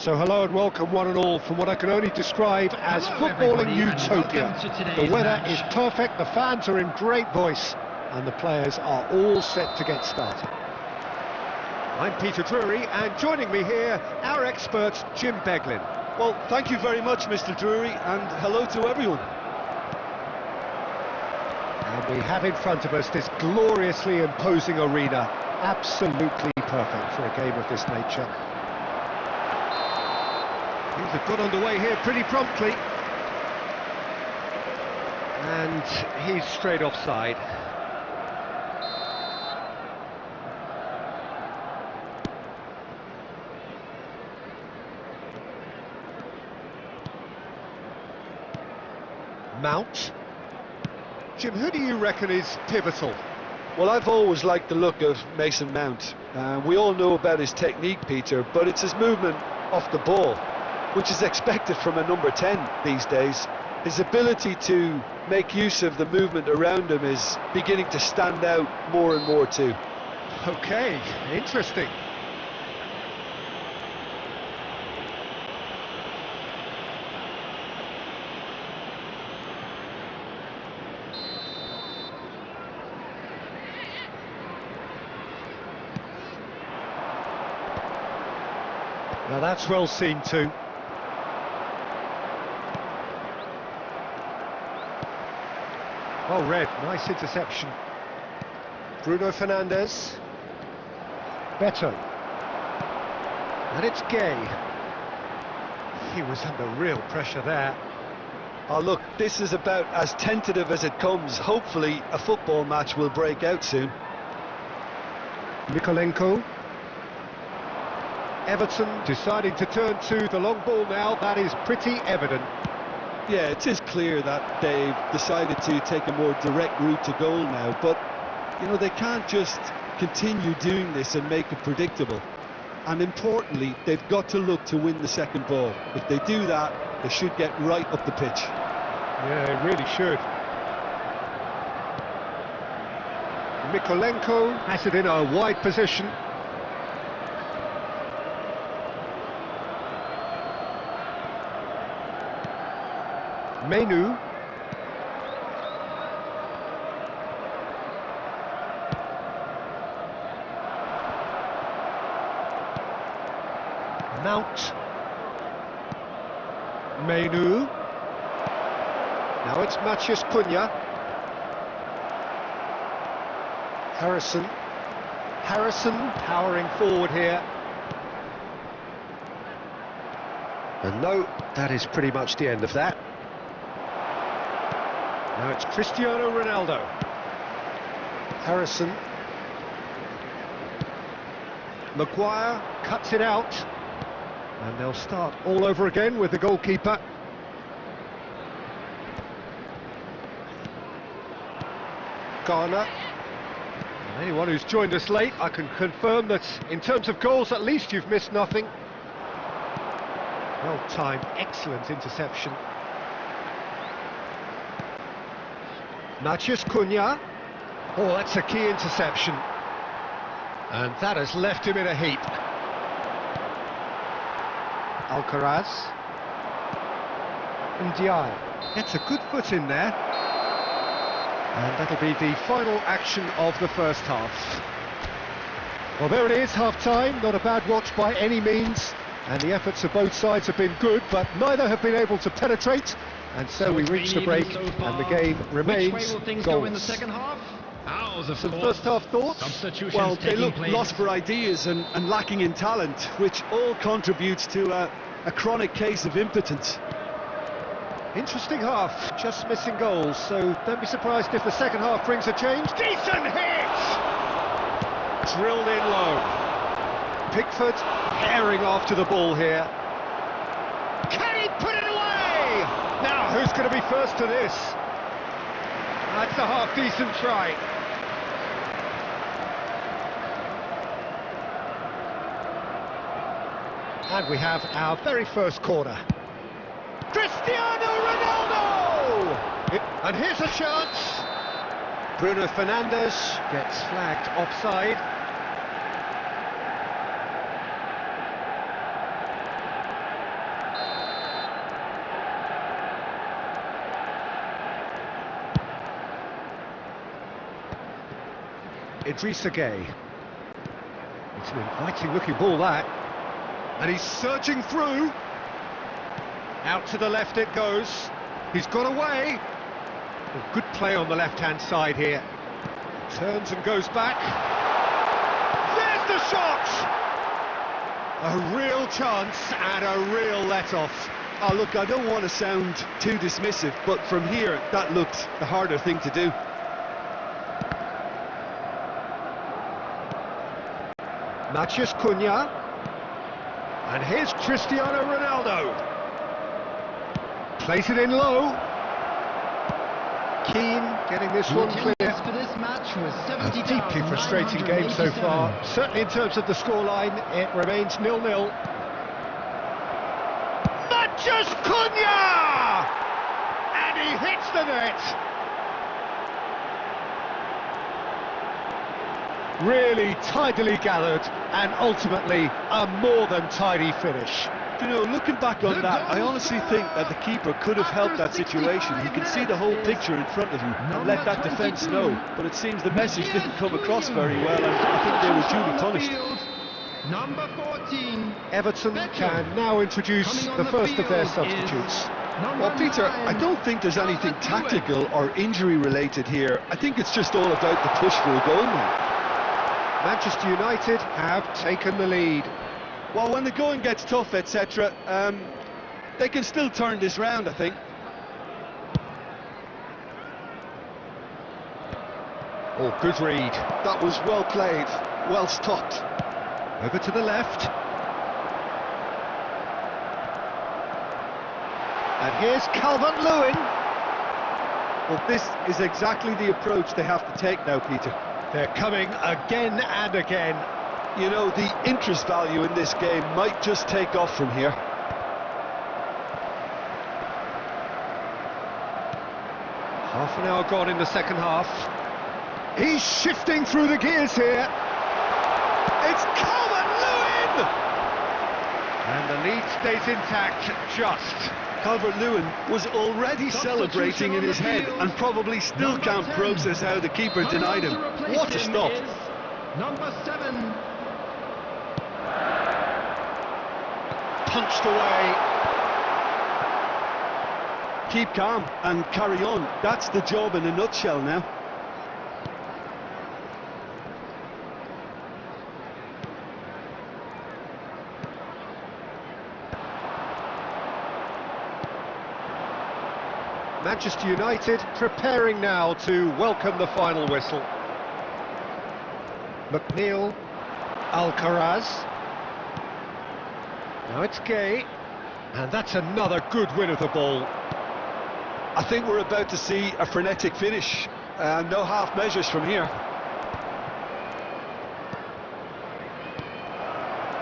So hello and welcome one and all from what I can only describe as footballing utopia. The weather is perfect, the fans are in great voice and the players are all set to get started. I'm Peter Drury and joining me here, our expert Jim Beglin. Well, thank you very much, Mr. Drury, and hello to everyone. And we have in front of us this gloriously imposing arena, absolutely perfect for a game of this nature. Things have got underway here pretty promptly. And he's straight offside. Mount. Jim, who do you reckon is pivotal? Well, I've always liked the look of Mason Mount. We all know about his technique, Peter, but it's his movement off the ball, which is expected from a number 10 these days. His ability to make use of the movement around him is beginning to stand out more and more too. Okay, interesting. Now that's well seen too. Oh, Red, nice interception. Bruno Fernandes. Beto. And it's Gay. He was under real pressure there. Oh, look, this is about as tentative as it comes. Hopefully a football match will break out soon. Mykolenko. Everton deciding to turn to the long ball now, that is pretty evident. Yeah, it is clear that they've decided to take a more direct route to goal now, but, you know, they can't just continue doing this and make it predictable. And importantly, they've got to look to win the second ball. If they do that, they should get right up the pitch. Yeah, they really should. Mykolenko has it in a wide position. Menu. Mount. Menu. Now it's Matheus Cunha. Harrison. Harrison powering forward here. And no, that is pretty much the end of that. Now it's Cristiano Ronaldo. Harrison. Maguire cuts it out. And they'll start all over again with the goalkeeper. Garner. And anyone who's joined us late, I can confirm that in terms of goals, at least you've missed nothing. Well timed, excellent interception. Matheus Cunha. Oh, that's a key interception. And that has left him in a heap. Alcaraz. Ndiaye gets a good foot in there. And that'll be the final action of the first half. Well, there it is, half-time. Not a bad watch by any means. And the efforts of both sides have been good, but neither have been able to penetrate. And so we reach the break, and the game remains Which way will things goals. go in the second half? Some first half thoughts? Well, they look lost for ideas and lacking in talent, which all contributes to a chronic case of impotence. Interesting half, just missing goals, so don't be surprised if the second half brings a change. Decent hit! Drilled in low. Pickford herring after the ball here. Can he put it away? Now, who's going to be first to this? That's a half-decent try. And we have our very first corner. Cristiano Ronaldo! And here's a chance. Bruno Fernandes gets flagged offside. Idrissa Gueye. It's an inviting looking ball, that. And he's surging through. Out to the left it goes. He's got away. Oh, good play on the left-hand side here. Turns and goes back. There's the shot! A real chance and a real let-off. Oh, look, I don't want to sound too dismissive, but from here, that looked the harder thing to do. Matheus Cunha. And here's Cristiano Ronaldo. Plays it in low. Keane getting this one clear. For this match was A deeply frustrating game so far. Certainly in terms of the scoreline, it remains 0-0. Matheus Cunha! And he hits the net. Really tidily gathered and ultimately a more than tidy finish. You know, looking back on that, I honestly think that the keeper could have helped that situation. He can see the whole picture in front of him and let that defence know. But it seems the message didn't come across very well, and I think they were duly punished. Number 14. Everton can now introduce the first of their substitutes. Well, Peter, I don't think there's anything tactical or injury related here. I think it's just all about the push for a goal now. Manchester United have taken the lead. Well, when the going gets tough, etc., they can still turn this round, I think. Oh, good read. That was well played, well stopped. Over to the left. And here's Calvert-Lewin. Well, this is exactly the approach they have to take now, Peter. They're coming again and again. You know, the interest value in this game might just take off from here. Half an hour gone in the second half. He's shifting through the gears here. It's Calvert-Lewin! And the lead stays intact, just. Calvert-Lewin was already celebrating in his head and probably still can't process how the keeper denied him. What a stop. Number 7. Punched away. Keep calm and carry on. That's the job in a nutshell now. Manchester United preparing now to welcome the final whistle. McNeil, Alcaraz. Now it's Gueye, and that's another good win of the ball. I think we're about to see a frenetic finish. No half measures from here.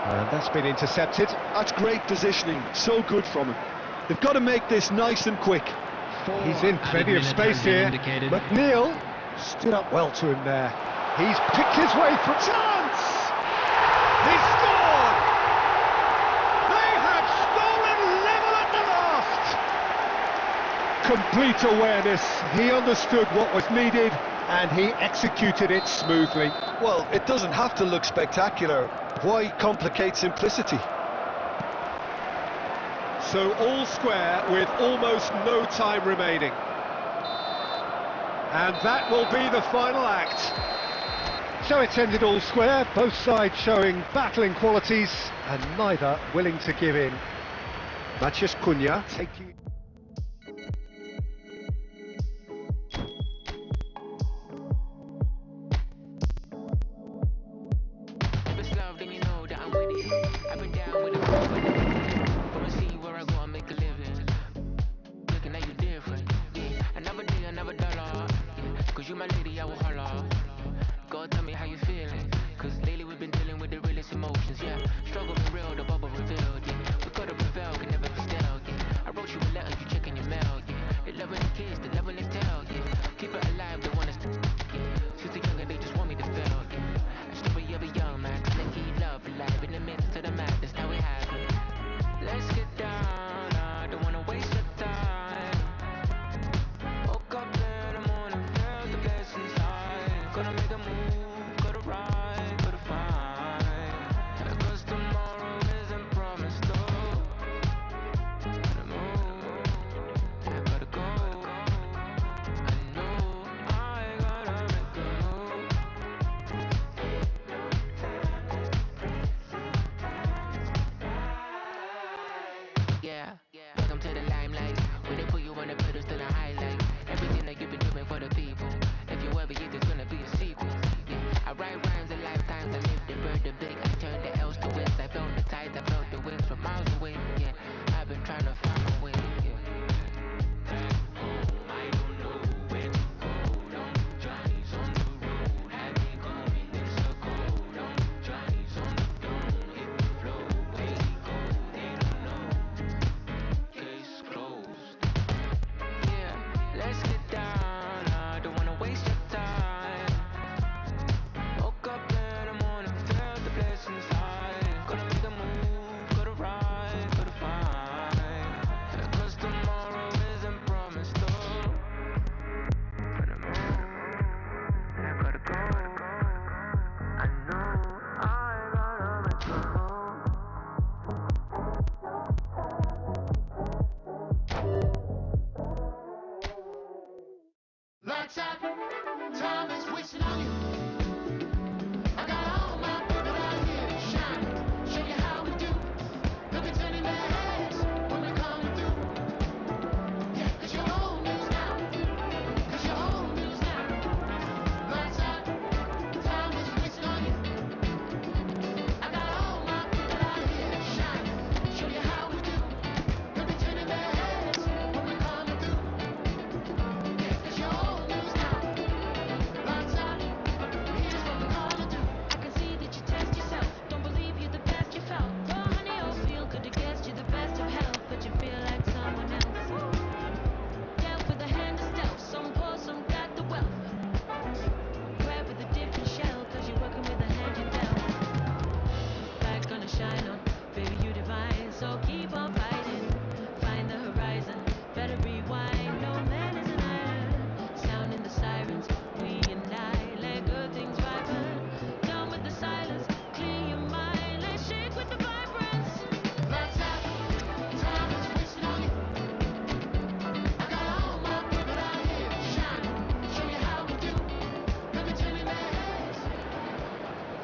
And that's been intercepted. That's great positioning, so good from him. They've got to make this nice and quick. He's in plenty of space here. McNeil stood up well to him there. He's picked his way through. Chance! He scored! They have stolen level at the last! Complete awareness. He understood what was needed and he executed it smoothly. Well, it doesn't have to look spectacular. Why complicate simplicity? So all square with almost no time remaining. And that will be the final act. So it's ended all square, both sides showing battling qualities and neither willing to give in. Matheus Cunha taking... You my lady, I will holler. God, tell me how you feeling. Cause lately we've been dealing with the realest emotions, yeah. Struggle been real, the bubble revealed, yeah. We could have prevailed, can never be still, yeah. I wrote you a letter,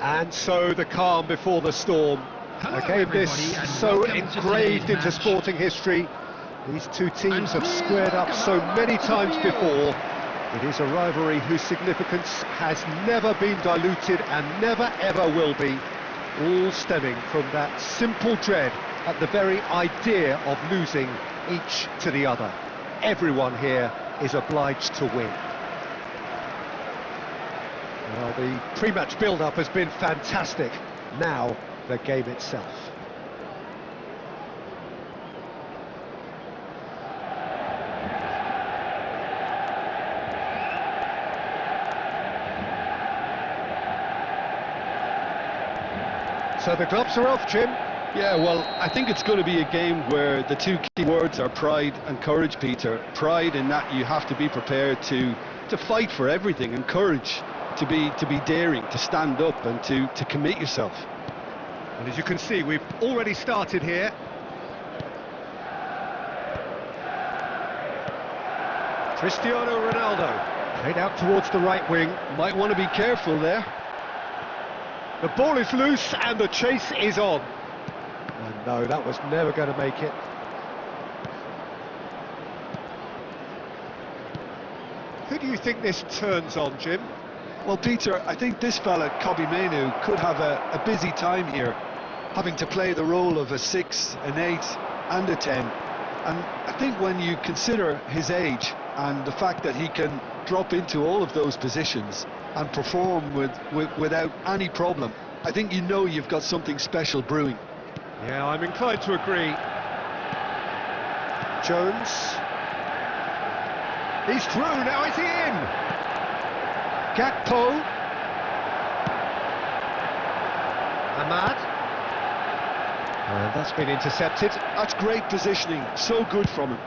And so the calm before the storm. Hello, A game everybody, this and so welcome to engraved today's into match. sporting history. These two teams have And squared up please so welcome many our times to the before. field. It is a rivalry whose significance has never been diluted and never ever will be, all stemming from that simple dread at the very idea of losing each to the other. Everyone here is obliged to win. Well, the pre-match build-up has been fantastic. Now, the game itself. So the gloves are off, Jim. Yeah, well, I think it's going to be a game where the two key words are pride and courage, Peter. Pride in that you have to be prepared to fight for everything, and courage to be daring, to stand up and to commit yourself. And as you can see, we've already started here. Cristiano Ronaldo, played out towards the right wing. Might want to be careful there. The ball is loose and the chase is on. And no, that was never going to make it. Who do you think this turns on, Jim? Well, Peter, I think this fella, Kobbie Mainoo, could have a busy time here, having to play the role of a 6, an 8 and a 10. And I think when you consider his age and the fact that he can drop into all of those positions and perform without any problem, I think you know you've got something special brewing. Yeah, I'm inclined to agree. Jones. He's through, now is he in? Gakpo. Ahmad. And that's been intercepted. That's great positioning, so good from him.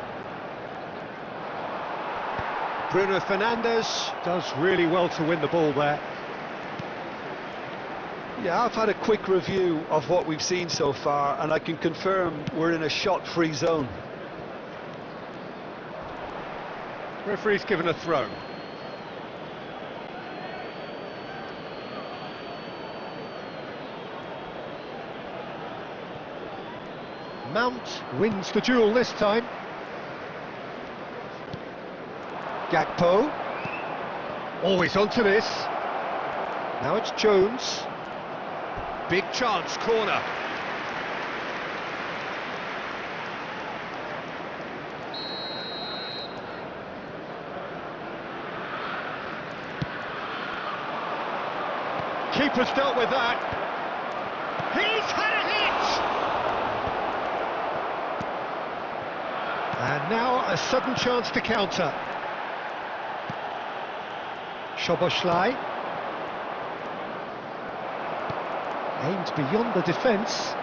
Bruno Fernandes does really well to win the ball there. Yeah, I've had a quick review of what we've seen so far, and I can confirm we're in a shot-free zone. Referee's given a throw. Mount wins the duel this time. Gakpo. Always onto this. Now it's Jones. Big chance, corner. Keeper's dealt with that. He's had a hit! And now a sudden chance to counter. Szoboszlai. Aimed beyond the defence.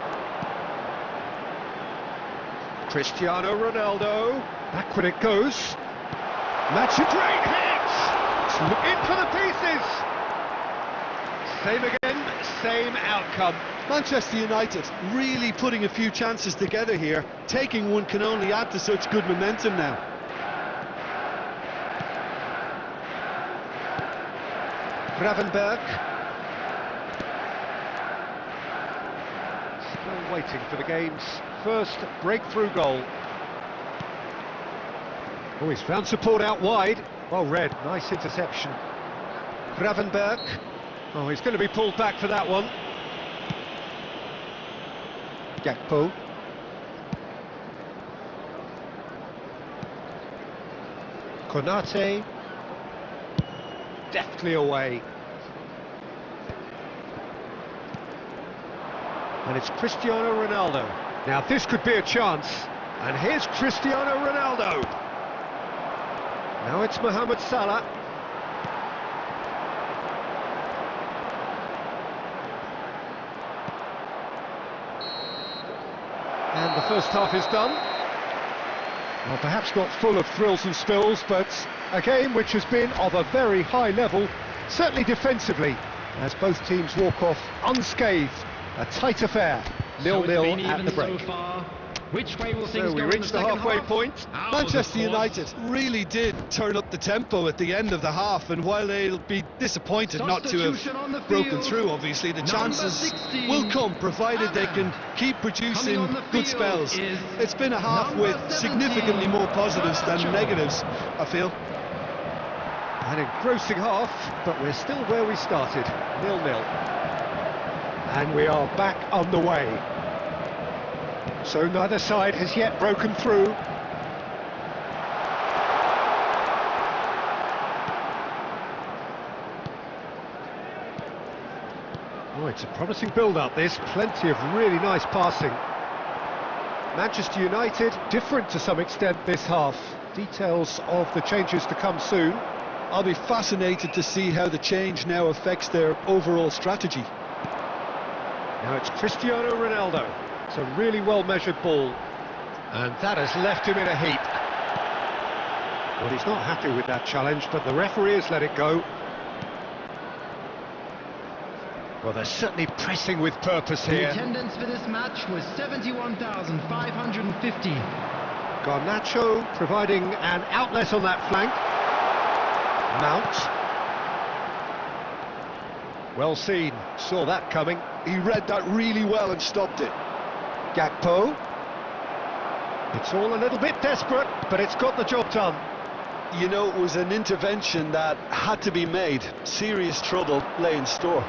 Cristiano Ronaldo. Backward it goes. That's a great hit! In for the pieces! Same again, same outcome. Manchester United really putting a few chances together here. Taking one can only add to such good momentum now. Gravenberch. Still waiting for the game's first breakthrough goal. Oh, he's found support out wide. Well read, nice interception. Gravenberch. Oh, he's going to be pulled back for that one. Gakpo. Konate. Deftly away. And it's Cristiano Ronaldo. Now this could be a chance. And here's Cristiano Ronaldo. Now it's Mohamed Salah. And the first half is done. Well, perhaps not full of thrills and spills, but a game which has been of a very high level, certainly defensively, as both teams walk off unscathed. A tight affair, 0-0 at the break. So far. Which way will So things we go in the reached the second halfway half? point. How will the Manchester cause- United really did turn up the tempo at the end of the half, and while they'll be disappointed not to Substitution on the have broken field. through, obviously, the Number chances 16, will come, provided they can keep producing Coming on the good field spells. is It's been a half number with 17, significantly more positives than Garnacho. negatives, I feel. An engrossing half, but we're still where we started, 0-0. And we are back on the way. So neither side has yet broken through. Oh, it's a promising build-up, this. Plenty of really nice passing. Manchester United, different to some extent this half. Details of the changes to come soon. I'll be fascinated to see how the change now affects their overall strategy. Now it's Cristiano Ronaldo. It's a really well-measured ball. And that has left him in a heap. Well, he's not happy with that challenge, but the referee has let it go. Well, they're certainly pressing with purpose The here. attendance for this match was 71,550. Garnacho providing an outlet on that flank. Mount. Well seen, saw that coming. He read that really well and stopped it. Gakpo. It's all a little bit desperate, but it's got the job done. You know, it was an intervention that had to be made. Serious trouble lay in store.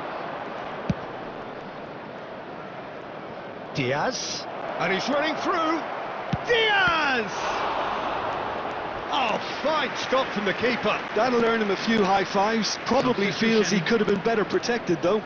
Diaz. And he's running through. Diaz! Oh, fine stop from the keeper. That'll earn him a few high fives. Probably feels he could have been better protected, though.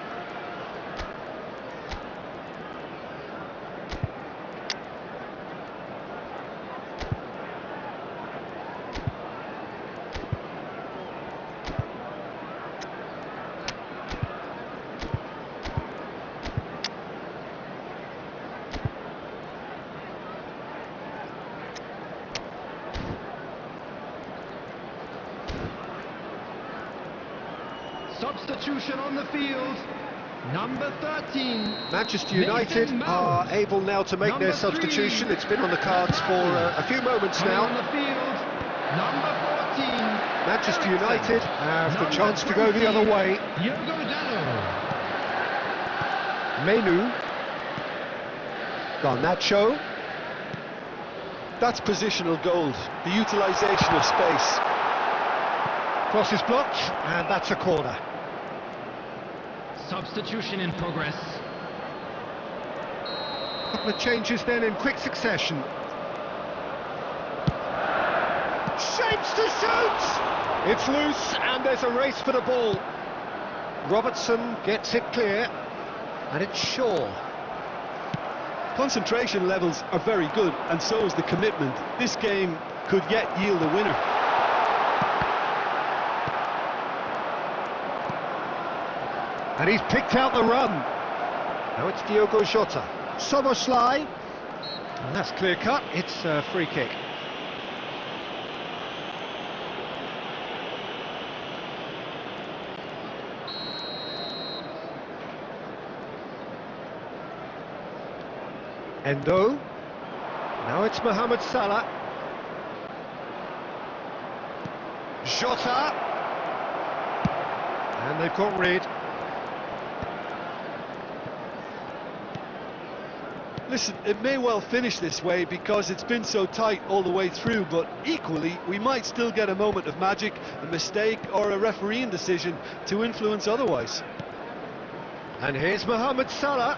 Substitution on the field. Number 13. Manchester United Mason Mount. are able now to make their Number 3. substitution. It's been on the cards for a few moments Coming on now. the field. Number 14. Manchester Eriksen. United have the Number chance to go the 20, other way. Diogo Dalot. Menu. Garnacho. That's positional gold. The utilisation of space. Cross is blocked, and that's a corner. Substitution in progress. A couple of changes then in quick succession. Shapes to shoot! It's loose, and there's a race for the ball. Robertson gets it clear, and it's Shaw. Concentration levels are very good, and so is the commitment. This game could yet yield a winner. And he's picked out the run. Now it's Diogo Jota. Szoboszlai. And that's clear cut. It's a free kick. Endo. Now it's Mohamed Salah. Jota. And they've got rid. Listen, it may well finish this way because it's been so tight all the way through, but equally, we might still get a moment of magic, a mistake or a refereeing decision to influence otherwise. And here's Mohamed Salah.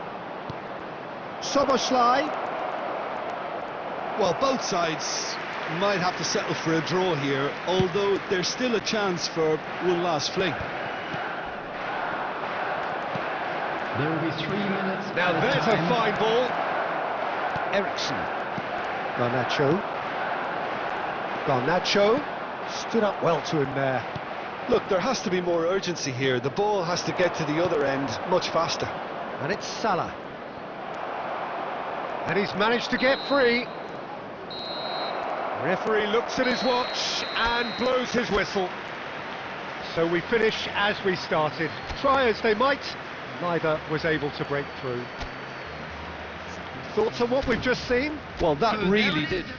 Szoboszlai. Well, both sides might have to settle for a draw here, although there's still a chance for one last fling. There will be 3 minutes. Now added there's a time. fine ball. Eriksen. Garnacho. Garnacho stood up well to him there. Look, there has to be more urgency here. The ball has to get to the other end much faster. And it's Salah. And he's managed to get free. Referee looks at his watch and blows his whistle. So we finish as we started. Try as they might, neither was able to break through. Thoughts on what we've just seen? Well, that So really there it did. is.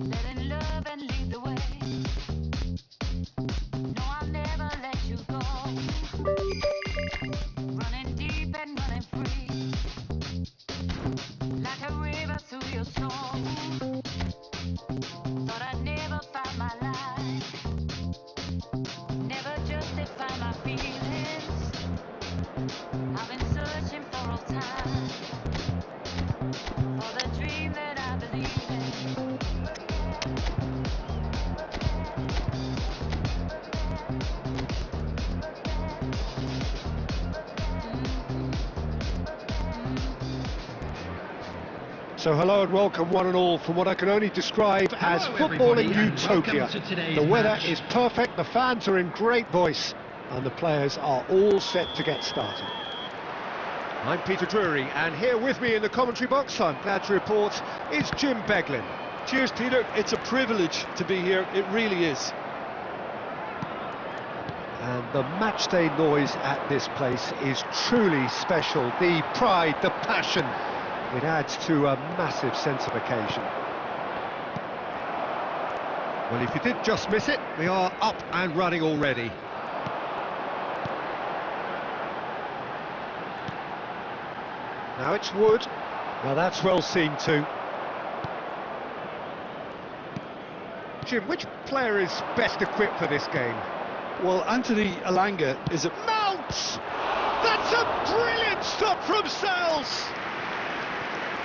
Let in love and lead the way. No, I'll never let you go. Running deep and running free, like a river through your soul. Thought I'd never find my life, never justify my feelings. I've been searching for all time, for the dream that I believe in. So hello and welcome one and all from what I can only describe as Hello, footballing everybody, and utopia. welcome to today's The weather match. is perfect, the fans are in great voice, and the players are all set to get started. I'm Peter Drury, and here with me in the commentary box, I'm glad to report, is Jim Beglin. Cheers, Peter. It's a privilege to be here. It really is. And the matchday noise at this place is truly special. The pride, the passion, it adds to a massive sense of occasion. Well, if you did just miss it, we are up and running already. Now it's Wood. Well, that's well seen too. Jim, which player is best equipped for this game? Well, Anthony Elanga is a... Mounts! That's a brilliant stop from Sells!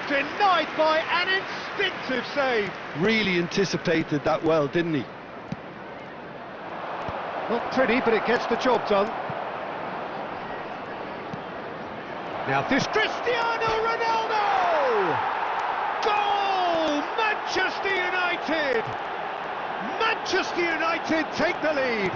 Denied by an instinctive save. really anticipated that well, didn't he? Not pretty, but it gets the job done. Now this Cristiano Ronaldo! Goal! Manchester United! Manchester United take the lead.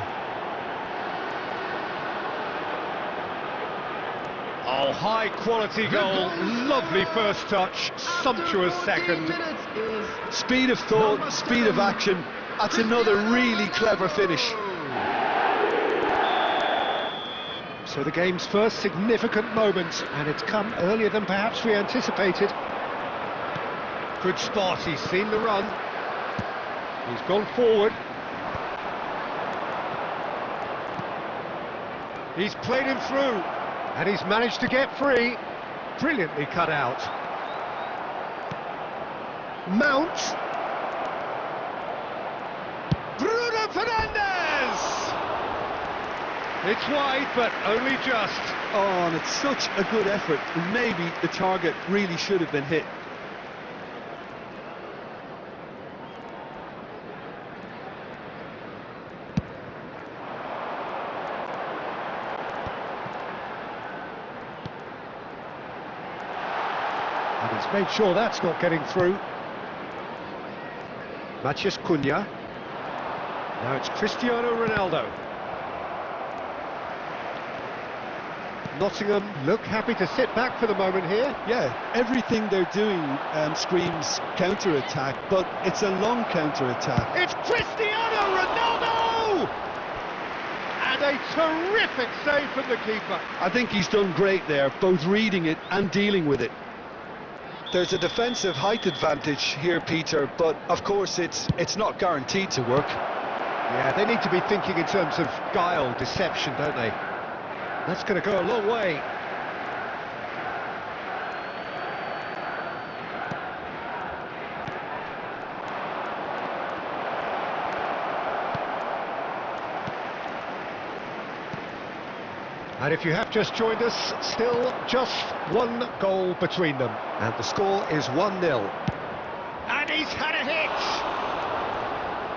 Oh, high quality goal, lovely first touch, sumptuous second. Speed of thought, speed of action. That's another really clever finish. So the game's first significant moment, and it's come earlier than perhaps we anticipated. Good spot, he's seen the run. He's gone forward. He's played him through, and he's managed to get free. Brilliantly cut out. Mount. Bruno Fernandes! It's wide, but only just. Oh, and it's such a good effort. Maybe the target really should have been hit. And he's made sure that's not getting through. Matheus Cunha. Now it's Cristiano Ronaldo. Nottingham look happy to sit back for the moment here. Yeah, everything they're doing screams counter-attack, but it's a long counter-attack. It's Cristiano Ronaldo! And a terrific save from the keeper. I think he's done great there, both reading it and dealing with it. There's a defensive height advantage here, Peter, but of course it's not guaranteed to work. Yeah, they need to be thinking in terms of guile, deception, don't they? That's going to go a long way. And if you have just joined us, still just one goal between them. And the score is 1-0. And he's had a hit!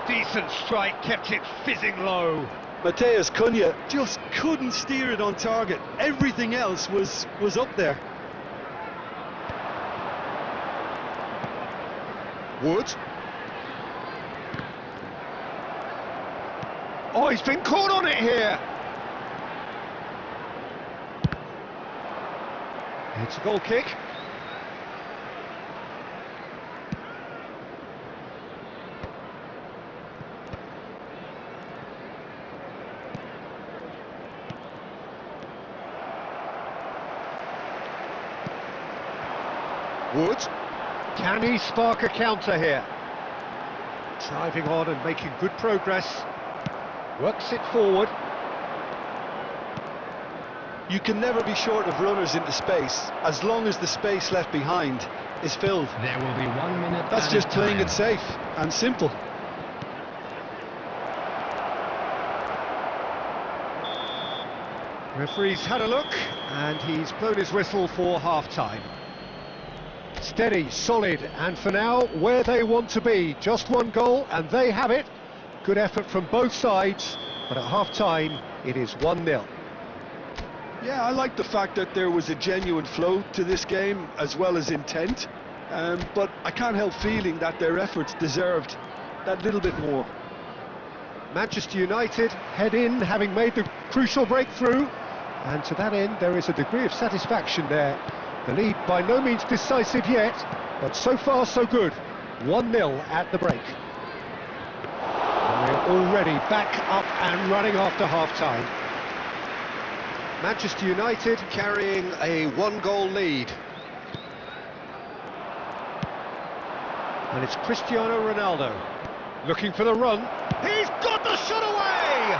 Decent strike, kept it fizzing low. Matheus Cunha just couldn't steer it on target. Everything else was up there. Wood. Oh, he's been caught on it here. It's a goal kick. Wood. Can he spark a counter here? Driving on and making good progress. Works it forward. You can never be short of runners into space, as long as the space left behind is filled. There will be 1 minute. That's just playing it safe and simple. Referee's had a look, and he's blown his whistle for half-time. Steady, solid, and for now, where they want to be. Just one goal, and they have it. Good effort from both sides, but at half-time, it is 1-0. Yeah, I like the fact that there was a genuine flow to this game, as well as intent. But I can't help feeling that their efforts deserved that little bit more. Manchester United head in, having made the crucial breakthrough. And to that end, there is a degree of satisfaction there. The lead by no means decisive yet, but so far so good. 1-0 at the break. And we're already back up and running after half-time. Manchester United carrying a one-goal lead. And it's Cristiano Ronaldo looking for the run. He's got the shot away!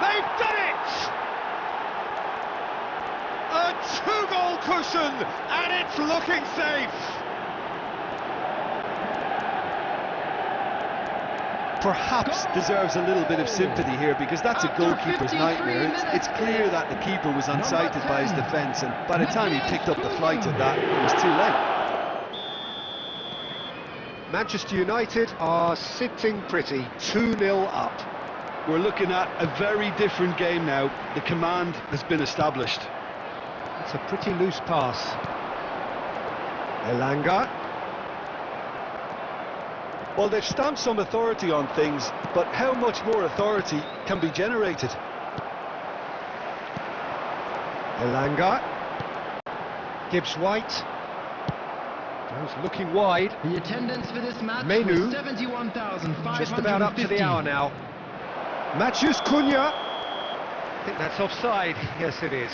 They've done it! A two-goal cushion, and it's looking safe. Perhaps deserves a little bit of sympathy here, because that's a goalkeeper's nightmare. It's clear that the keeper was unsighted by his defence, and by the time he picked up the flight of that, it was too late. Manchester United are sitting pretty, 2-0 up. We're looking at a very different game now. The command has been established. It's a pretty loose pass. Elanga. Well, they've stamped some authority on things, but how much more authority can be generated? Elanga. Gibbs White. Goes looking wide. The attendance for this match Menu. was 71,550. Just about up to the hour now. Matheus Cunha. I think that's offside. Yes, it is.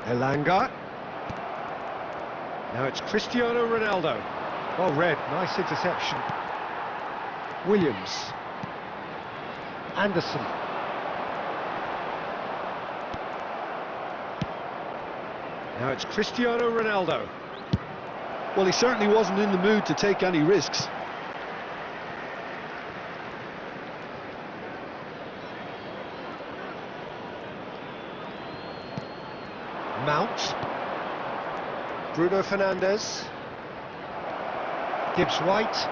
Elanga. Now it's Cristiano Ronaldo. Well read, nice interception. Williams. Anderson. Now it's Cristiano Ronaldo. Well, he certainly wasn't in the mood to take any risks. Mount. Bruno Fernandes. Gibbs White.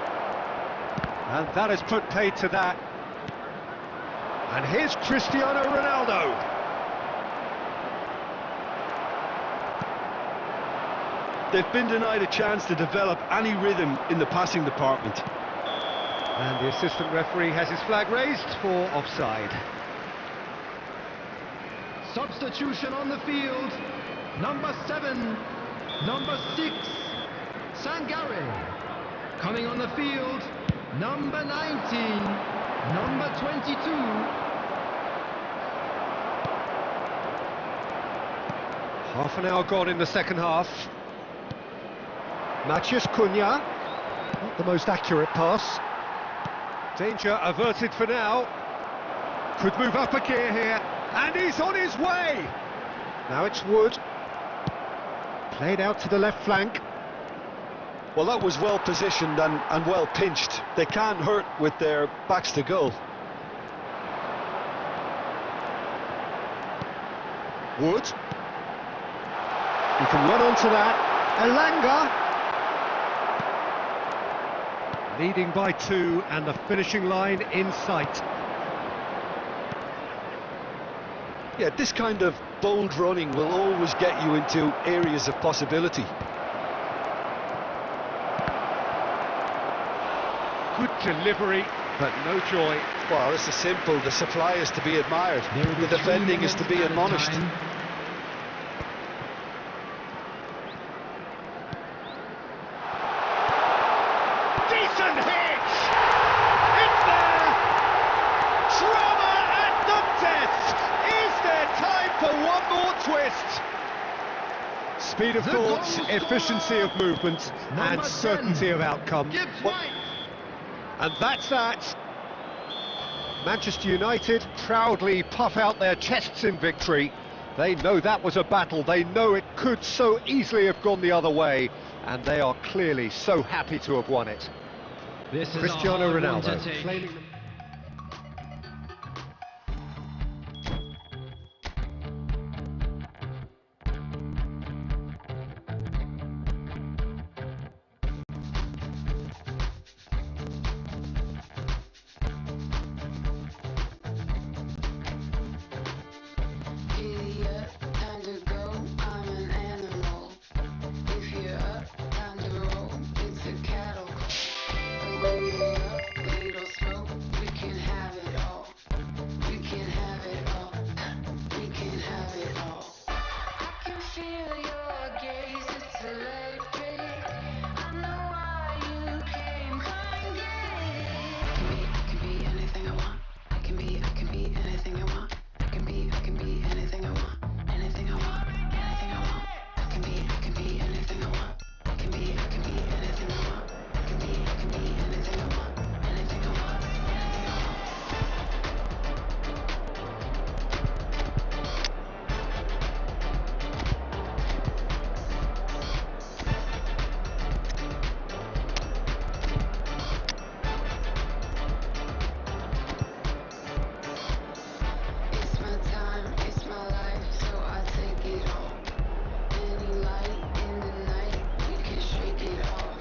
And that has put paid to that. And here's Cristiano Ronaldo. They've been denied a chance to develop any rhythm in the passing department. And the assistant referee has his flag raised for offside. Substitution on the field. Number 7, number 6, Sangare. Coming on the field, number 19, number 22. Half an hour gone in the second half. Matheus Cunha. Not the most accurate pass. Danger averted for now. Could move up a gear here. And he's on his way. Now it's Wood. Played out to the left flank. Well, that was well positioned and well pinched. They can't hurt with their backs to goal. Wood. He can run onto that. Elanga. Leading by 2 and the finishing line in sight. Yeah, this kind of bold running will always get you into areas of possibility. Good delivery, but no joy. Well, this is simple. The supply is to be admired. The defending is to be admonished. Decent hit! It's there! Drama at the death! Is there time for one more twist? Speed of thought, efficiency of movement, and certainty of outcome. And that's that. Manchester United proudly puff out their chests in victory. They know that was a battle. They know it could so easily have gone the other way. And they are clearly so happy to have won it. This is Cristiano a hard one Ronaldo to take. claiming them. Idiot, time to go, I'm an animal. If you're up, time to roll, it's a cattle call. Wait up, little smoke, we can have it all. We can have it all, we can have it all. I can feel your gaze, it's electric. I know why you came, come get it. I can be anything I want. I can be anything I want. I can be anything I want, anything I want, anything I want. I can be anything I want. I can be anything I want. I can be anything I want, anything I want, anything I want. It's my time, it's my life, so I take it all. Any light in the night, we can shake it off.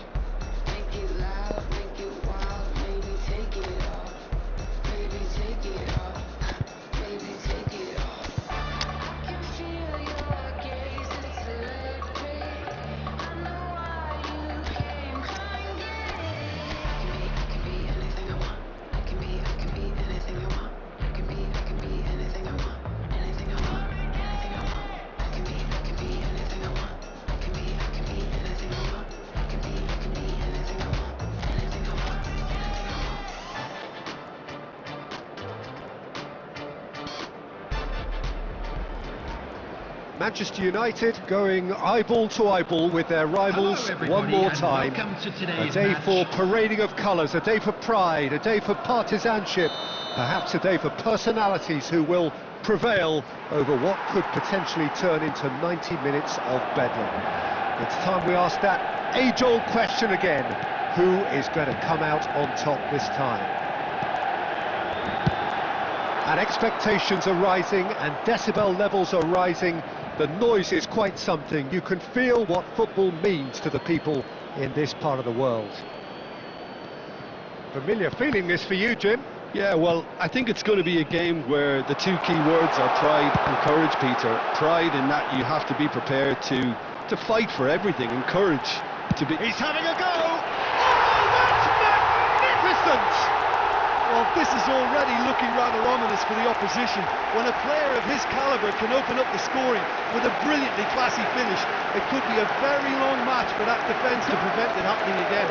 Make it loud, make it wild, maybe take it off. Maybe take it off, maybe take it off. I can feel your gaze, it's electric. I know why you came, come get it. I can be anything I want. I can be anything I want. I can be anything I want. Anything I want. Anything I want. I can be anything I want. I can be anything I want. I can be anything I want. Anything I want. Anything I want. Manchester United going eyeball to eyeball with their rivals Hello, one everybody, more and time. welcome to A today's day match. for parading of colours, a day for pride, a day for partisanship, perhaps a day for personalities who will prevail over what could potentially turn into 90 minutes of bedlam. It's time we ask that age-old question again: who is going to come out on top this time? And expectations are rising and decibel levels are rising. The noise is quite something. You can feel what football means to the people in this part of the world. Familiar feeling this for you, Jim? Yeah, well, I think it's going to be a game where the two key words are pride and courage, Peter. Pride in that you have to be prepared to fight for everything, and courage to be... He's having a go! Oh, that's magnificent! Well, this is already looking rather ominous for the opposition. When a player of his calibre can open up the scoring with a brilliantly classy finish, it could be a very long match for that defence to prevent it happening again.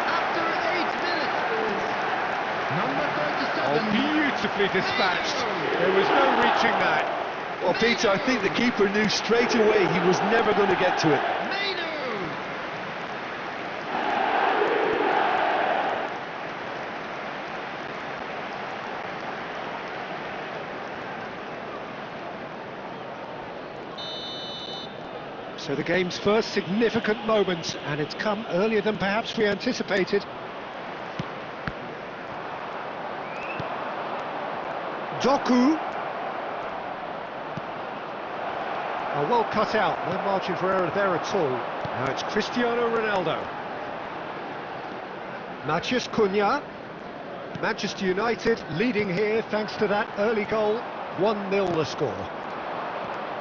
After 8 minutes, number 37. Oh, beautifully dispatched. There was no reaching that. Well, Peter, I think the keeper knew straight away he was never going to get to it. Mainu. So the game's first significant moment, and it's come earlier than perhaps we anticipated. Doku. Oh, well cut out, no margin for error there at all. Now it's Cristiano Ronaldo. Matheus Cunha. Manchester United leading here thanks to that early goal. 1-0 the score.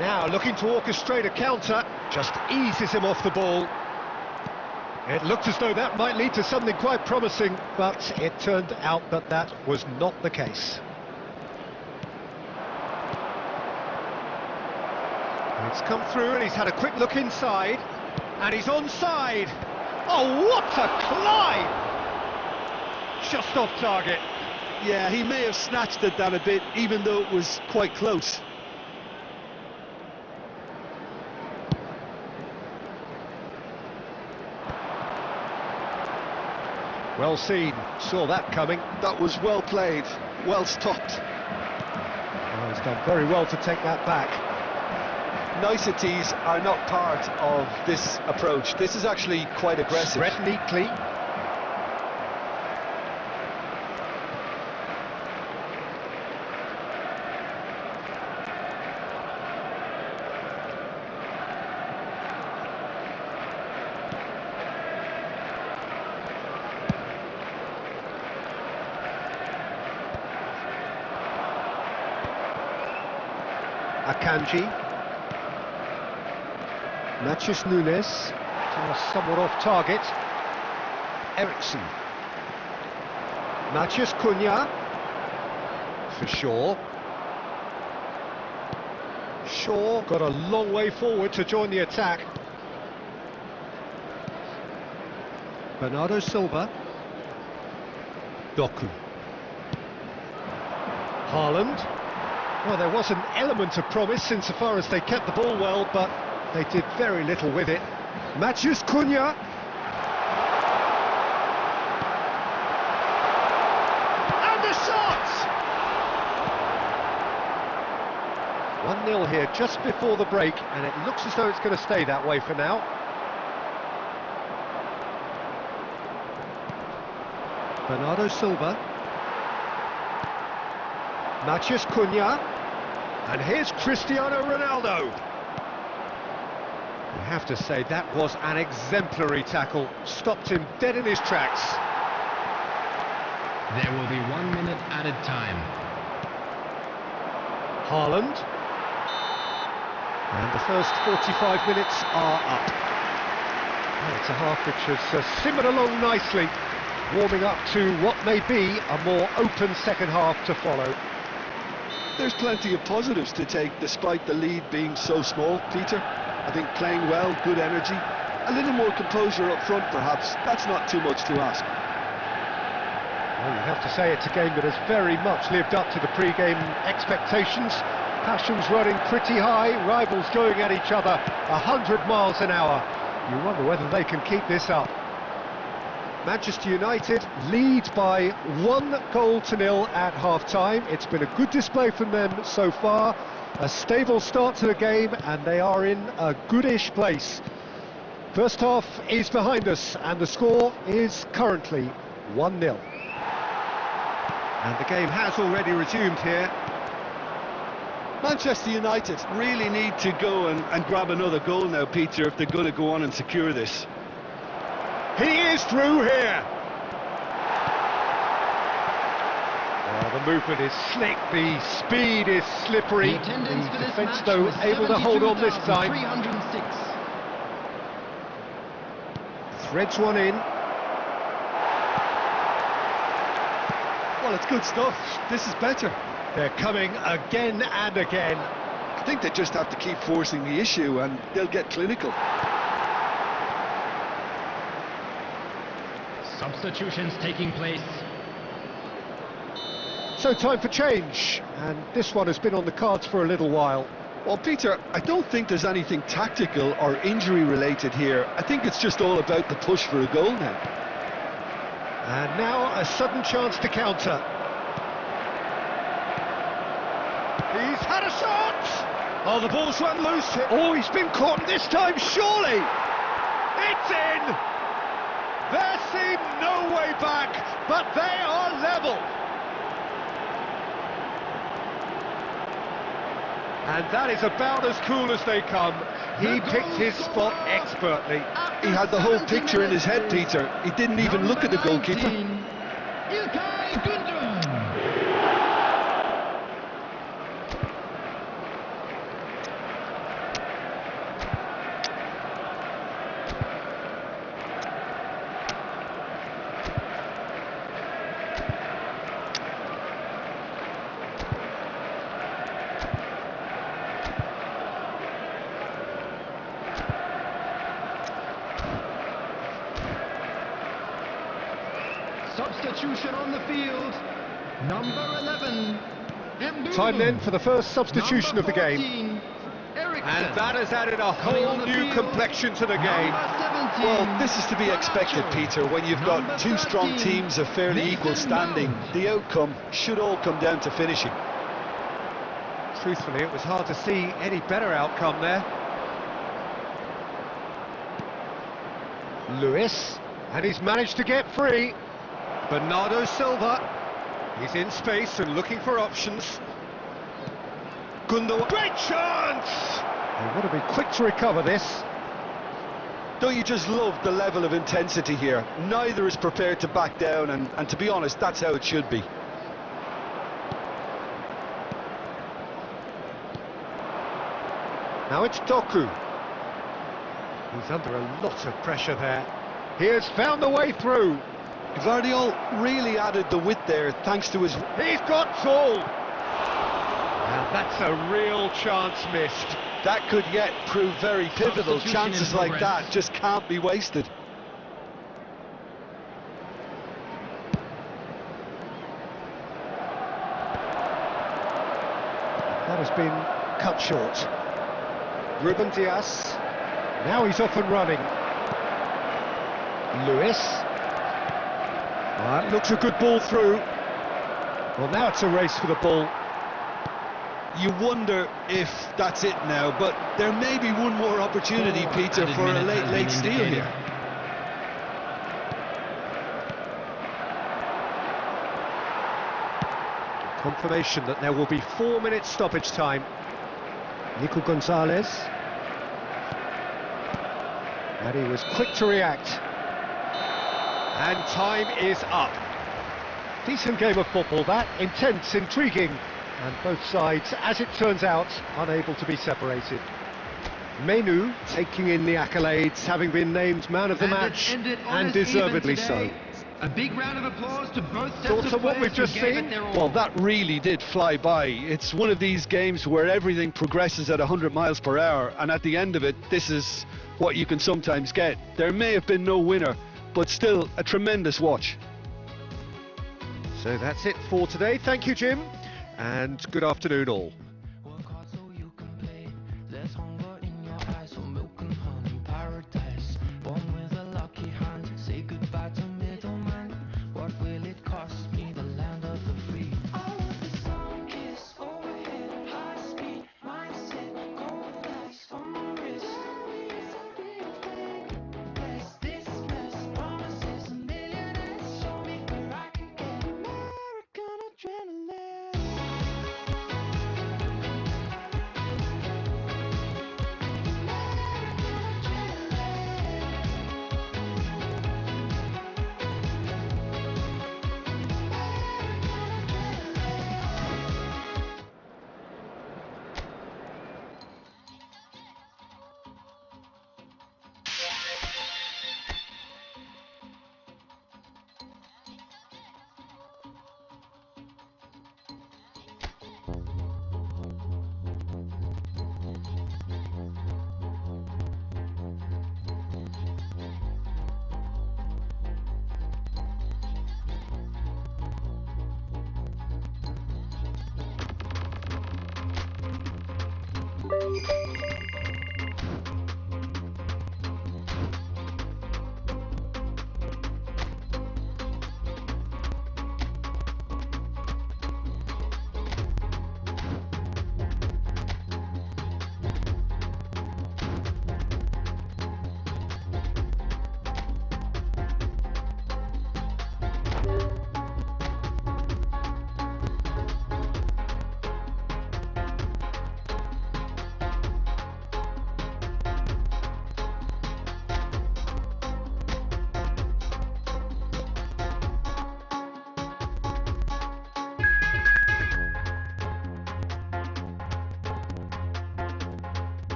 Now looking to orchestrate a counter, just eases him off the ball. It looked as though that might lead to something quite promising, but it turned out that that was not the case. It's come through and he's had a quick look inside, and he's onside. Oh, what a climb! Just off target. Yeah, he may have snatched at that a bit, even though it was quite close. Well seen, saw that coming. That was well played, well stopped. Oh, he's done very well to take that back. Niceties are not part of this approach. This is actually quite aggressive. Spread neatly. Akanji. Matheus Nunes, somewhat off target. Eriksson. Matheus Cunha. For Shaw. Shaw got a long way forward to join the attack. Bernardo Silva. Doku. Haaland. Well, there was an element of promise insofar as they kept the ball well, but they did very little with it. Matheus Cunha. And the shot! 1-0 here just before the break, and it looks as though it's going to stay that way for now. Bernardo Silva. Matheus Cunha, and here's Cristiano Ronaldo. You have to say that was an exemplary tackle, stopped him dead in his tracks. There will be 1 minute added time. Haaland, and the first 45 minutes are up. And it's a half which has simmered along nicely, warming up to what may be a more open second half to follow. There's plenty of positives to take despite the lead being so small, Peter. I think playing well, good energy, a little more composure up front perhaps. That's not too much to ask. Well, you have to say it's a game that has very much lived up to the pre-game expectations. Passions running pretty high, rivals going at each other 100 miles an hour. You wonder whether they can keep this up. Manchester United lead by 1-0 at half-time. It's been a good display from them so far. A stable start to the game, and they are in a goodish place. First half is behind us, and the score is currently 1-0. And the game has already resumed here. Manchester United really need to go and grab another goal now, Peter, if they're going to go on and secure this. He is through here. Well, the movement is slick, the speed is slippery. The attendance for this defence, match though, was able to hold on this time. 72,306. Threads one in. Well, it's good stuff. This is better. They're coming again and again. I think they just have to keep forcing the issue and they'll get clinical. Substitutions taking place. So time for change, and this one has been on the cards for a little while. Well, Peter, I don't think there's anything tactical or injury related here. I think it's just all about the push for a goal now. And now a sudden chance to counter. He's had a shot! Oh, the ball's run loose. Oh, he's been caught this time, surely! It's in! There seemed no way back, but they are level. And that is about as cool as they come. He picked his spot expertly. He had the whole picture in his head, Peter. He didn't even look at the goalkeeper. Ilkay Gundogan. substitution on the field. Number 11. Mbeumo. Time then for the first substitution of the Number game. 14, Eriksen. And that has added a Coming whole on the new field, complexion to the game. Number 17. Well, this is to be expected, Garnacho. Peter, when you've got Number two strong 13, teams of fairly equal Mason standing. Mount. The outcome should all come down to finishing. Truthfully, it was hard to see any better outcome there. Lewis, and he's managed to get free. Bernardo Silva, he's in space and looking for options. Gundogan, great chance! They want to be quick to recover this. Don't you just love the level of intensity here? Neither is prepared to back down, and to be honest, that's how it should be. Now it's Doku. He's under a lot of pressure there. He has found the way through. Gvardiol really added the width there, thanks to his... He's got Saul. Now that's a real chance missed. That could yet prove very pivotal. Substitution Chances in like progress. that just can't be wasted. That has been cut short. Ruben Dias. Now he's off and running. Lewis. That looks a good ball through. Well, now it's a race for the ball. You wonder if that's it now, but there may be one more opportunity, Peter, Added for a minute has late been steal indicated. here. Confirmation that there will be 4 minutes stoppage time. Nico Gonzalez. And he was quick to react. And time is up. Decent game of football that, intense, intriguing, and both sides, as it turns out, unable to be separated. Menu taking in the accolades, having been named man of the And it match, ended and honest deservedly even so. today. A big round of applause to both sets Thoughts of on what players we've just who gave seen? it their all. Well, that really did fly by. It's one of these games where everything progresses at 100 miles per hour, and at the end of it, this is what you can sometimes get. There may have been no winner, but still a tremendous watch. So that's it for today. Thank you, Jim, and good afternoon all. Work hard so you can play. There's hunger in your eyes for milk and honey paradise. Born with a lucky hand. Say goodbye to middleman. What will it cost me? The land of the free. I want the sun kiss overhead. High speed mindset. Gold lights on my wrist. Bless this mess. Promises and millionaires. Show me where I can get American adrenaline.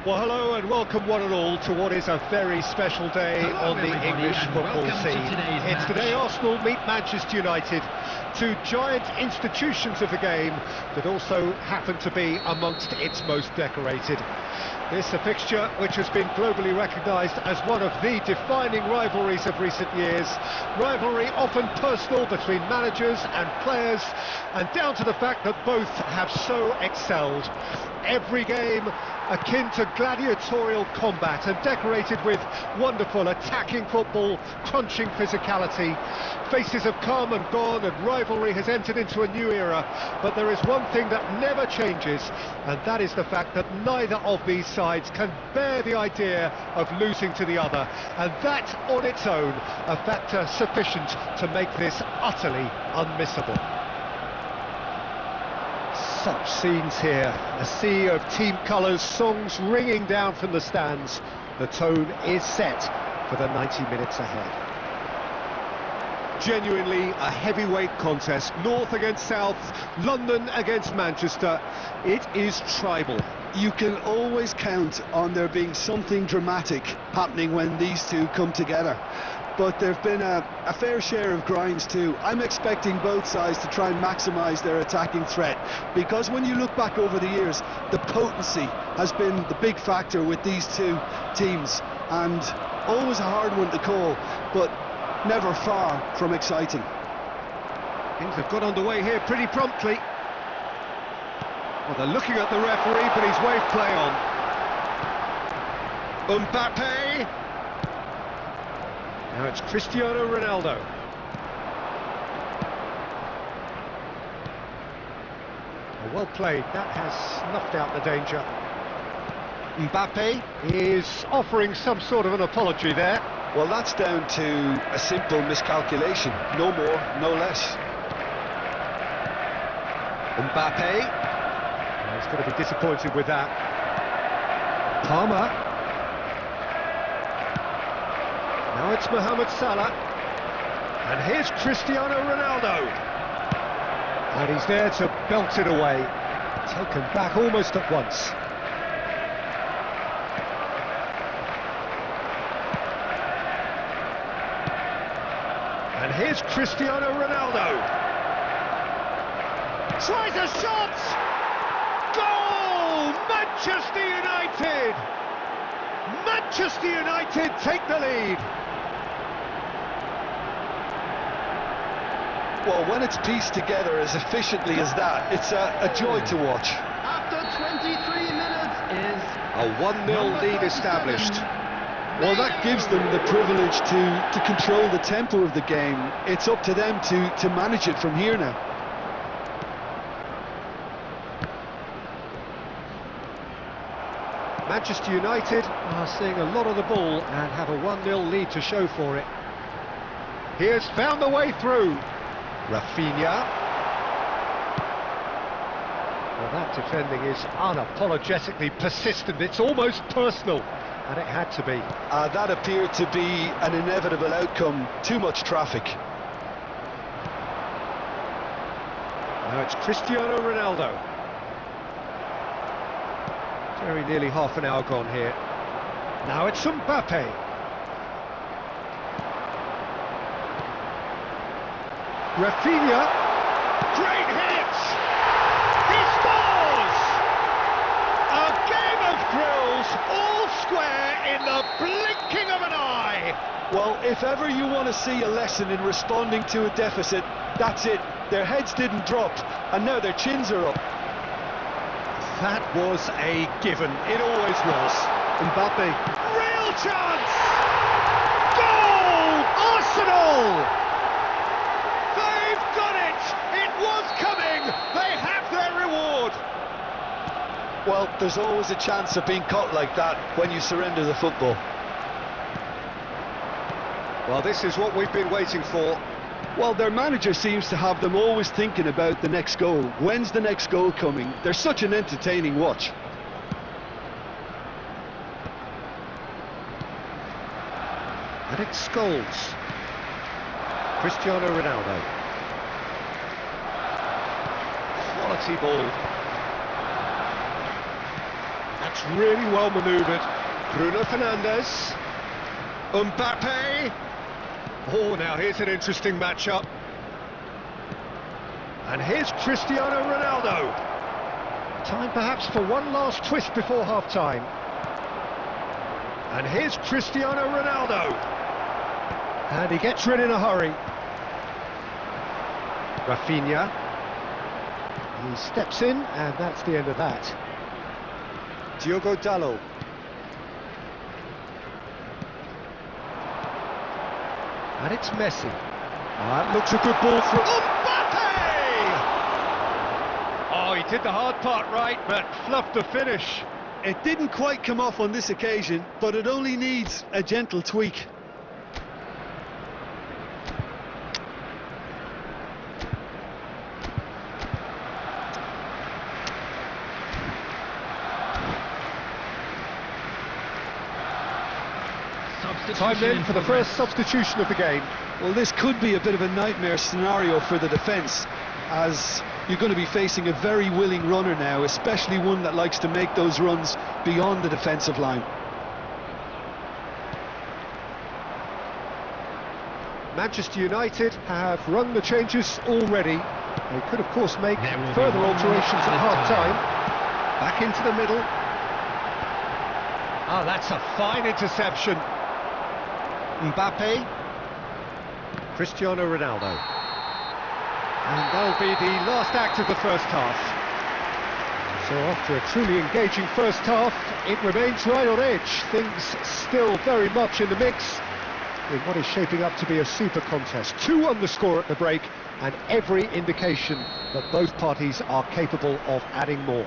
Well, hello and welcome one and all to what is a very special day Hello, on the everybody, English and football welcome to scene. today's It's match. today Arsenal meet Manchester United, two giant institutions of the game that also happen to be amongst its most decorated. This a fixture which has been globally recognised as one of the defining rivalries of recent years. Rivalry often personal between managers and players, and down to the fact that both have so excelled. Every game akin to gladiatorial combat and decorated with wonderful attacking football, crunching physicality. Faces have come and gone and rivalry has entered into a new era, but there is one thing that never changes, and that is the fact that neither of these sides can bear the idea of losing to the other, and that on its own a factor sufficient to make this utterly unmissable. Such scenes here, a sea of team colours, songs ringing down from the stands. The tone is set for the 90 minutes ahead. Genuinely a heavyweight contest, North against South, London against Manchester. It is tribal. You can always count on there being something dramatic happening when these two come together. But there have been a fair share of grinds too. I'm expecting both sides to try and maximise their attacking threat, because when you look back over the years, the potency has been the big factor with these two teams, and always a hard one to call, but never far from exciting. Things have got underway here pretty promptly. Well, they're looking at the referee, but he's waved play on. Mbappe. Now it's Cristiano Ronaldo. Well played, that has snuffed out the danger. Mbappe is offering some sort of an apology there. Well, that's down to a simple miscalculation, no more, no less. Mbappe. Well, he's going to be disappointed with that. Palmer. Now it's Mohamed Salah, and here's Cristiano Ronaldo, and he's there to belt it away, taken back almost at once. And here's Cristiano Ronaldo, tries a shot, goal! Manchester United! Manchester United take the lead. Well, when it's pieced together as efficiently as that, it's a joy to watch. After 23 minutes is A 1-0 lead established. Well, that gives them the privilege to control the tempo of the game. It's up to them to manage it from here now. Manchester United are seeing a lot of the ball and have a 1-0 lead to show for it. He has found the way through. Rafinha. Well, that defending is unapologetically persistent. It's almost personal, and it had to be. That appeared to be an inevitable outcome. Too much traffic. Now it's Cristiano Ronaldo. Very nearly half an hour gone here. Now it's Mbappe. Rafinha. Great hit! He scores! A game of thrills, all square in the blinking of an eye. Well, if ever you want to see a lesson in responding to a deficit, that's it. Their heads didn't drop, and now their chins are up. That was a given. It always was. Mbappe. Real chance! Goal! Arsenal! They've got it! It was coming! They have their reward! Well, there's always a chance of being caught like that when you surrender the football. Well, this is what we've been waiting for. Well, their manager seems to have them always thinking about the next goal. When's the next goal coming? They're such an entertaining watch. And it's Scholes. Cristiano Ronaldo. Quality ball. And That's really well manoeuvred. Bruno Fernandes. Mbappe. Oh, now here's an interesting matchup. And here's Cristiano Ronaldo. Time perhaps for one last twist before half-time. And here's Cristiano Ronaldo. And he gets rid in a hurry. Rafinha. He steps in, and that's the end of that. Diogo Dalot. And it's Messi. That looks a good ball for Mbappe! Oh, he did the hard part right, but fluffed the finish. It didn't quite come off on this occasion, but it only needs a gentle tweak. Time then for the first substitution of the game. Well, this could be a bit of a nightmare scenario for the defence, as you're going to be facing a very willing runner now, especially one that likes to make those runs beyond the defensive line. Manchester United have run the changes already. They could, of course, make further alterations at half-time. Back into the middle. Ah, that's a fine interception. Mbappe. Cristiano Ronaldo. And that'll be the last act of the first half. So after a truly engaging first half, it remains right on edge. Things still very much in the mix in what is shaping up to be a super contest. 2 on the score at the break, and every indication that both parties are capable of adding more.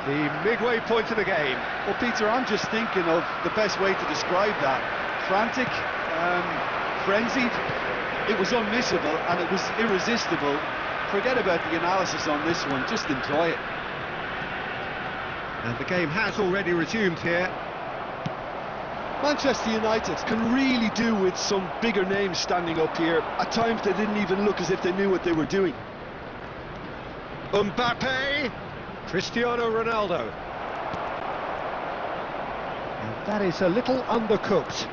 The midway point of the game. Well, Peter, I'm just thinking of the best way to describe that. Frantic, frenzied. It was unmissable and it was irresistible. Forget about the analysis on this one, just enjoy it. And the game has already resumed here. Manchester United can really do with some bigger names standing up here. At times they didn't even look as if they knew what they were doing. Mbappe, Cristiano Ronaldo. And that is a little undercooked.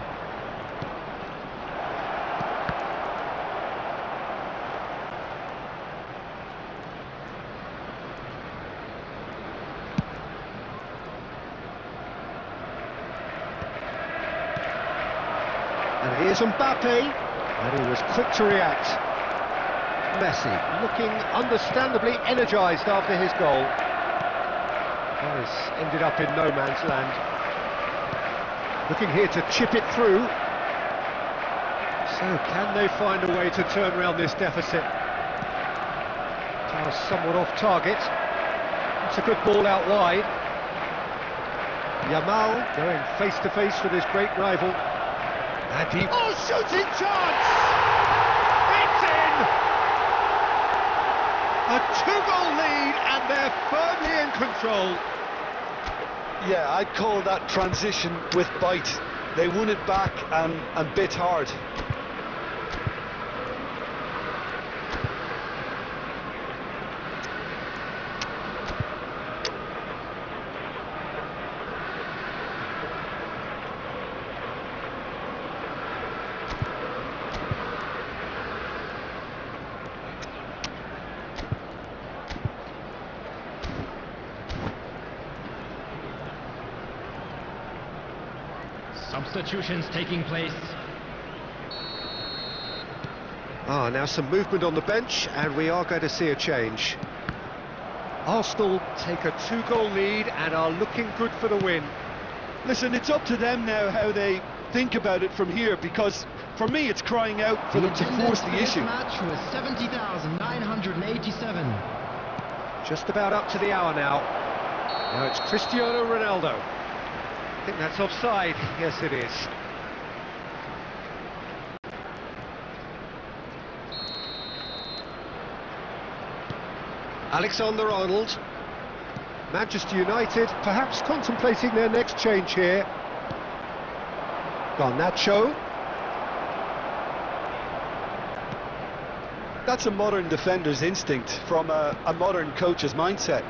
And here's Mbappe, and he was quick to react. Messi looking understandably energised after his goal. That has ended up in no man's land. Looking here to chip it through. So can they find a way to turn around this deficit? Now somewhat off target. It's a good ball out wide. Yamal going face to face with his great rival. And he... Oh, shooting chance! It's in! A 2-goal lead, and they're firmly in control. Yeah, I'd call that transition with bite. They won it back and bit hard. Substitutions taking place. Now some movement on the bench, and we are going to see a change. Arsenal take a 2-goal lead and are looking good for the win. Listen, it's up to them now how they think about it from here, because for me it's crying out for them to force the issue. This match was 70,987. Just about up to the hour now. Now it's Cristiano Ronaldo. I think that's offside. Yes, it is. Alexander-Arnold. Manchester United perhaps contemplating their next change here. Garnacho. That's a modern defender's instinct from a modern coach's mindset.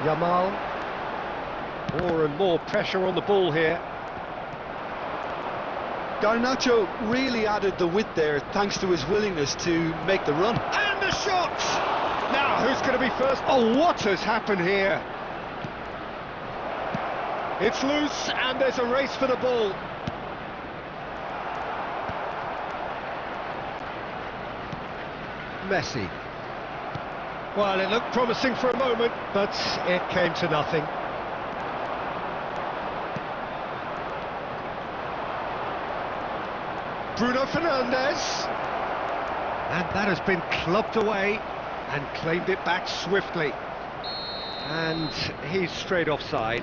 Yamal. More and more pressure on the ball here. Garnacho really added the width there thanks to his willingness to make the run. And the shot! Now, who's going to be first? Oh, what has happened here? It's loose, and there's a race for the ball. Messi. Well, it looked promising for a moment, but it came to nothing. Bruno Fernandes. And that has been clubbed away and claimed it back swiftly. And he's straight offside.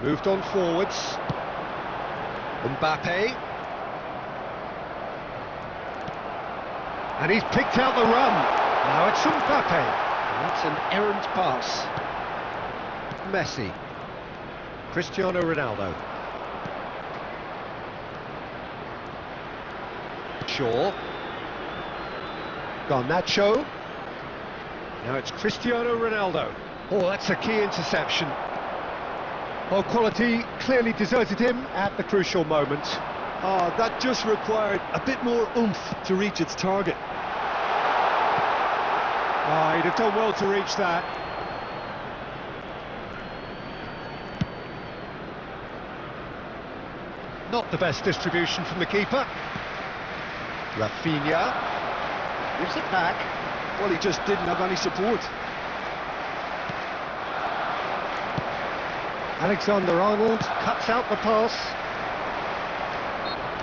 Moved on forwards. Mbappe. And he's picked out the run. Now it's Mbappe. And that's an errant pass. Messi. Cristiano Ronaldo. Shaw. Garnacho. Now it's Cristiano Ronaldo. Oh, that's a key interception. Well, quality clearly deserted him at the crucial moment. Oh, that just required a bit more oomph to reach its target. Ah, he'd have done well to reach that. Not the best distribution from the keeper. Rafinha gives it back. Well, he just didn't have any support. Alexander-Arnold cuts out the pass.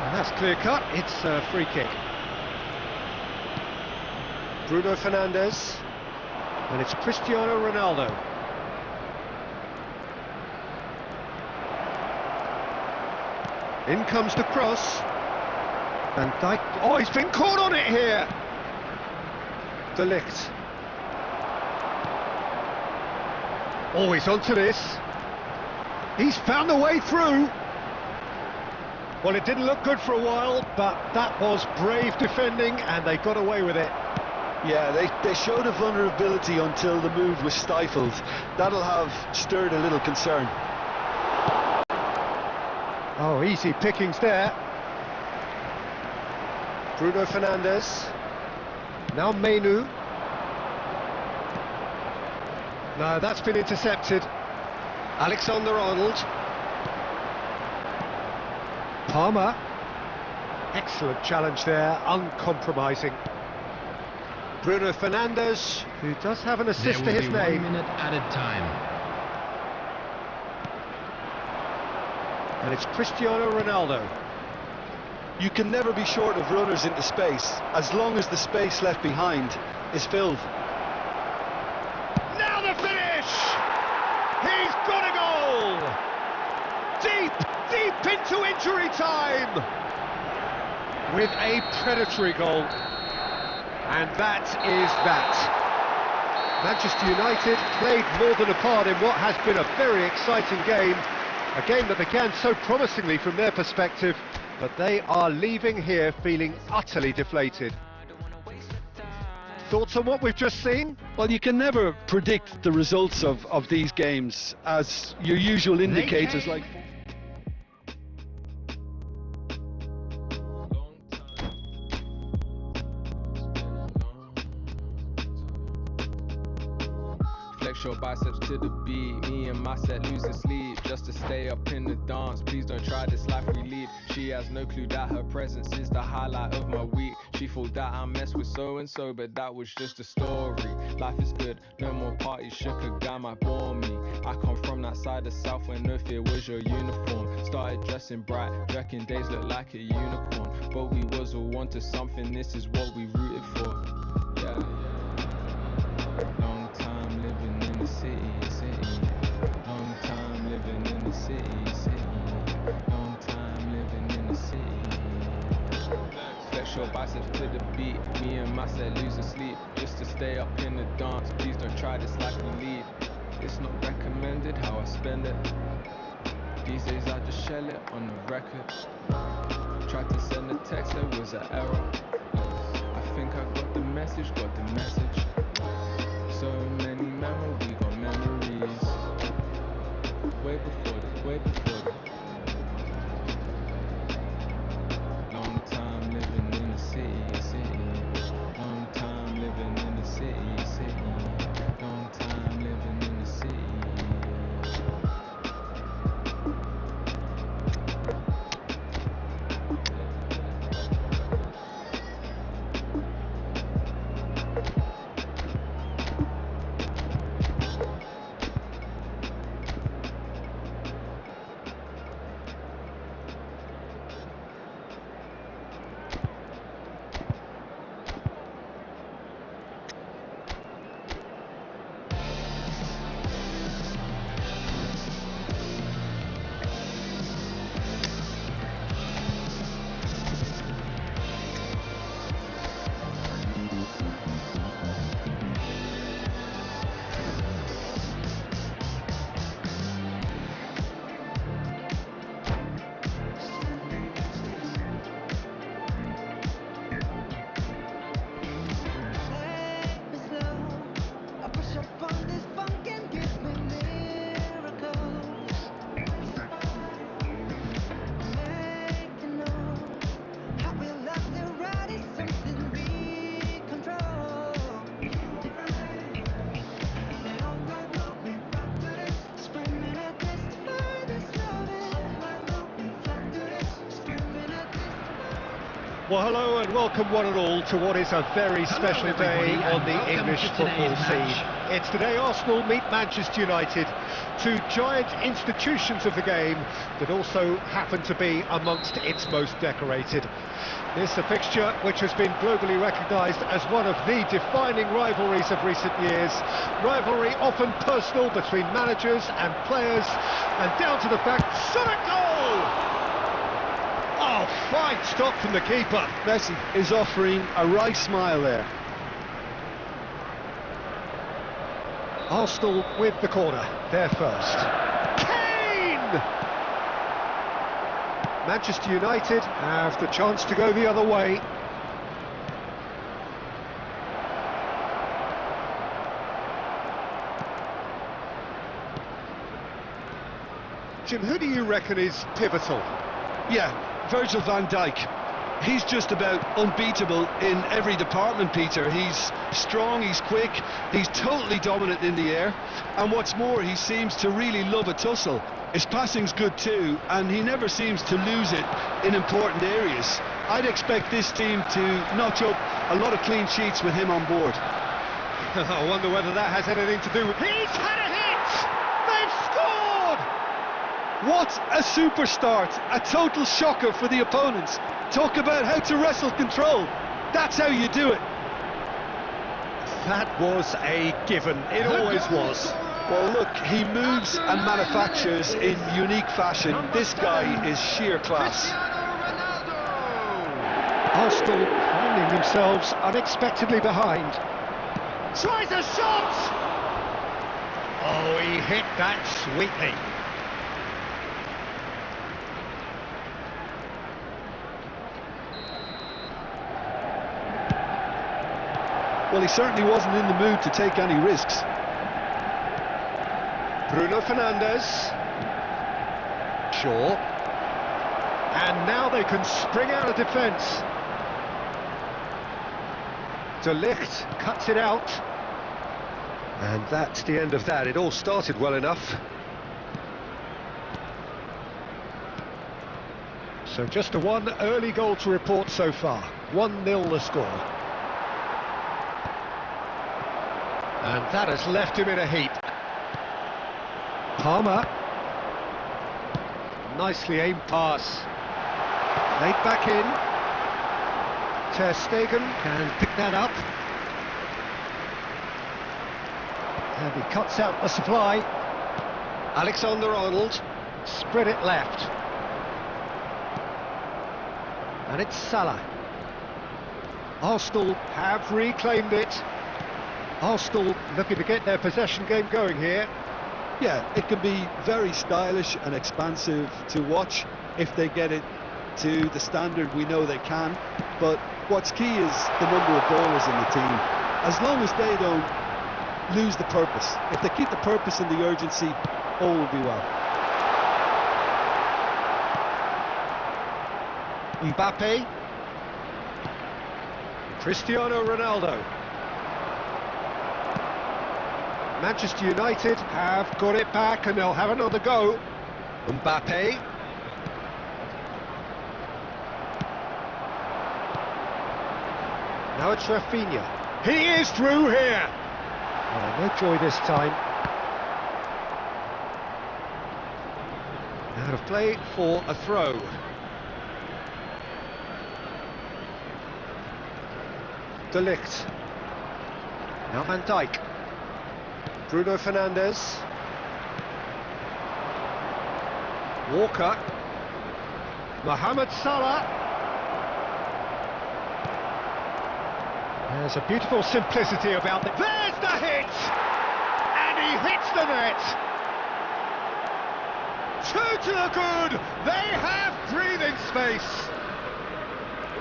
And that's clear cut, it's a free kick. Bruno Fernandes. And it's Cristiano Ronaldo. In comes the cross. Van Dijk. Oh, he's been caught on it here. De Ligt. Oh, he's onto this. He's found a way through. Well, it didn't look good for a while, but that was brave defending, and they got away with it. Yeah, they showed a vulnerability until the move was stifled. That'll have stirred a little concern. Oh, easy pickings there. Bruno Fernandes. Now Menu. No, that's been intercepted. Alexander-Arnold. Palmer. Excellent challenge there, uncompromising. Bruno Fernandes, who does have an assist to his name. 1 minute added time. And it's Cristiano Ronaldo. You can never be short of runners into space, as long as the space left behind is filled. Now the finish! He's got a goal! Deep into injury time! With a predatory goal. And that is that. Manchester United played more than a part in what has been a very exciting game. A game that began so promisingly from their perspective, but they are leaving here feeling utterly deflated. Thoughts on what we've just seen? Well, you can never predict the results of these games, as your usual indicators like... Flex your biceps to the beat. Me and my set losing sleep just to stay up in the dance. Please don't try this life we lead. She has no clue that her presence is the highlight of my week. She thought that I messed with so and so, but that was just a story. Life is good, no more parties. Shook a guy might bore me. I come from that side of South where no fear was your uniform. Started dressing bright, working days look like a unicorn. But we was all wanted something. This is what we rooted for. Yeah. Long time living in the city. Long time living in the city. Long time living in the city. Flex your biceps to the beat. Me and my set losing sleep just to stay up in the dance. Please don't try this life we lead. It's not recommended how I spend it. These days I just shell it on the record. Tried to send a text, there was an error. I think I got the message, So many memories, we got memories. Way before this, way before this. Long time living in the city. Long time living in the city. Long time living in the city. Well, hello and welcome one and all to what is a very special day on the English football scene. It's today Arsenal meet Manchester United, two giant institutions of the game that also happen to be amongst its most decorated. This a fixture which has been globally recognised as one of the defining rivalries of recent years. Rivalry often personal between managers and players, and down to the fact, shot a goal! Oh, fine stop from the keeper. Messi is offering a wry smile there. Arsenal with the corner, they're first. Kane! Manchester United have the chance to go the other way. Jim, who do you reckon is pivotal? Yeah, Virgil van Dijk. He's just about unbeatable in every department, Peter. He's strong, he's quick, he's totally dominant in the air, and what's more, he seems to really love a tussle. His passing's good too, and he never seems to lose it in important areas. I'd expect this team to notch up a lot of clean sheets with him on board. I wonder whether that has anything to do with... He's had a hit! They've scored! What a super start, a total shocker for the opponents. Talk about how to wrestle control. That's how you do it. That was a given, it always was. Well, look, he moves and manufactures in unique fashion. This guy is sheer class. Arsenal finding themselves unexpectedly behind. Tries a shot! Oh, he hit that sweetly. Well, he certainly wasn't in the mood to take any risks. Bruno Fernandes. Shaw. And now they can spring out of defence. De Ligt cuts it out. And that's the end of that. It all started well enough. So just a one early goal to report so far. 1-0 the score. And that has left him in a heap. Palmer. Nicely aimed pass. Laid back in. Ter Stegen can pick that up. And he cuts out the supply. Alexander-Arnold. Spread it left. And it's Salah. Arsenal have reclaimed it. Arsenal looking to get their possession game going here. Yeah, it can be very stylish and expansive to watch if they get it to the standard we know they can. But what's key is the number of ballers in the team. As long as they don't lose the purpose, if they keep the purpose and the urgency, all will be well. Mbappe. Cristiano Ronaldo. Manchester United have got it back and they'll have another go. Mbappe. Now it's Rafinha. He is through here. Oh, no joy this time. Out of play for a throw. De Ligt. Now Van Dijk. Bruno Fernandes. Walker. Mohamed Salah. There's a beautiful simplicity about it. There's the hit! And he hits the net! Two to the good! They have breathing space!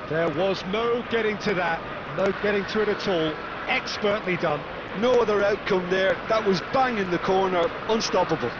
There was no getting to that. No getting to it at all. Expertly done. No other outcome there. That was bang in the corner, unstoppable.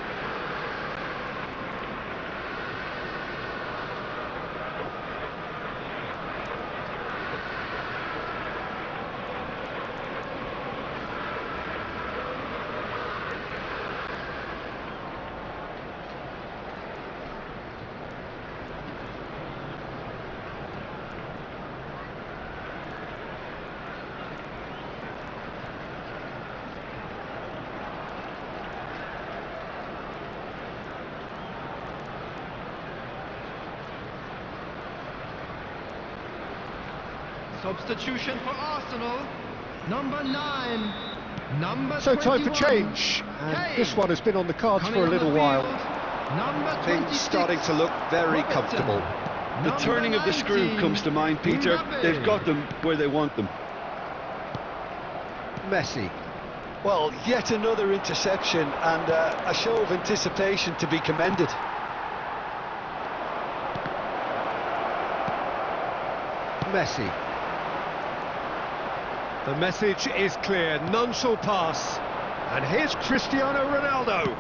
Substitution for Arsenal. Number 9. Number So time for 21. change. And Kane. this one has been on the cards Coming for a on the little while. field, Number Things 26. starting to look very Robertson. comfortable. The Number turning of the screw 19. comes to mind, Peter. Mbappe. They've got them where they want them. Messi. Well, yet another interception and a show of anticipation to be commended. Messi. The message is clear, none shall pass. And here's Cristiano Ronaldo.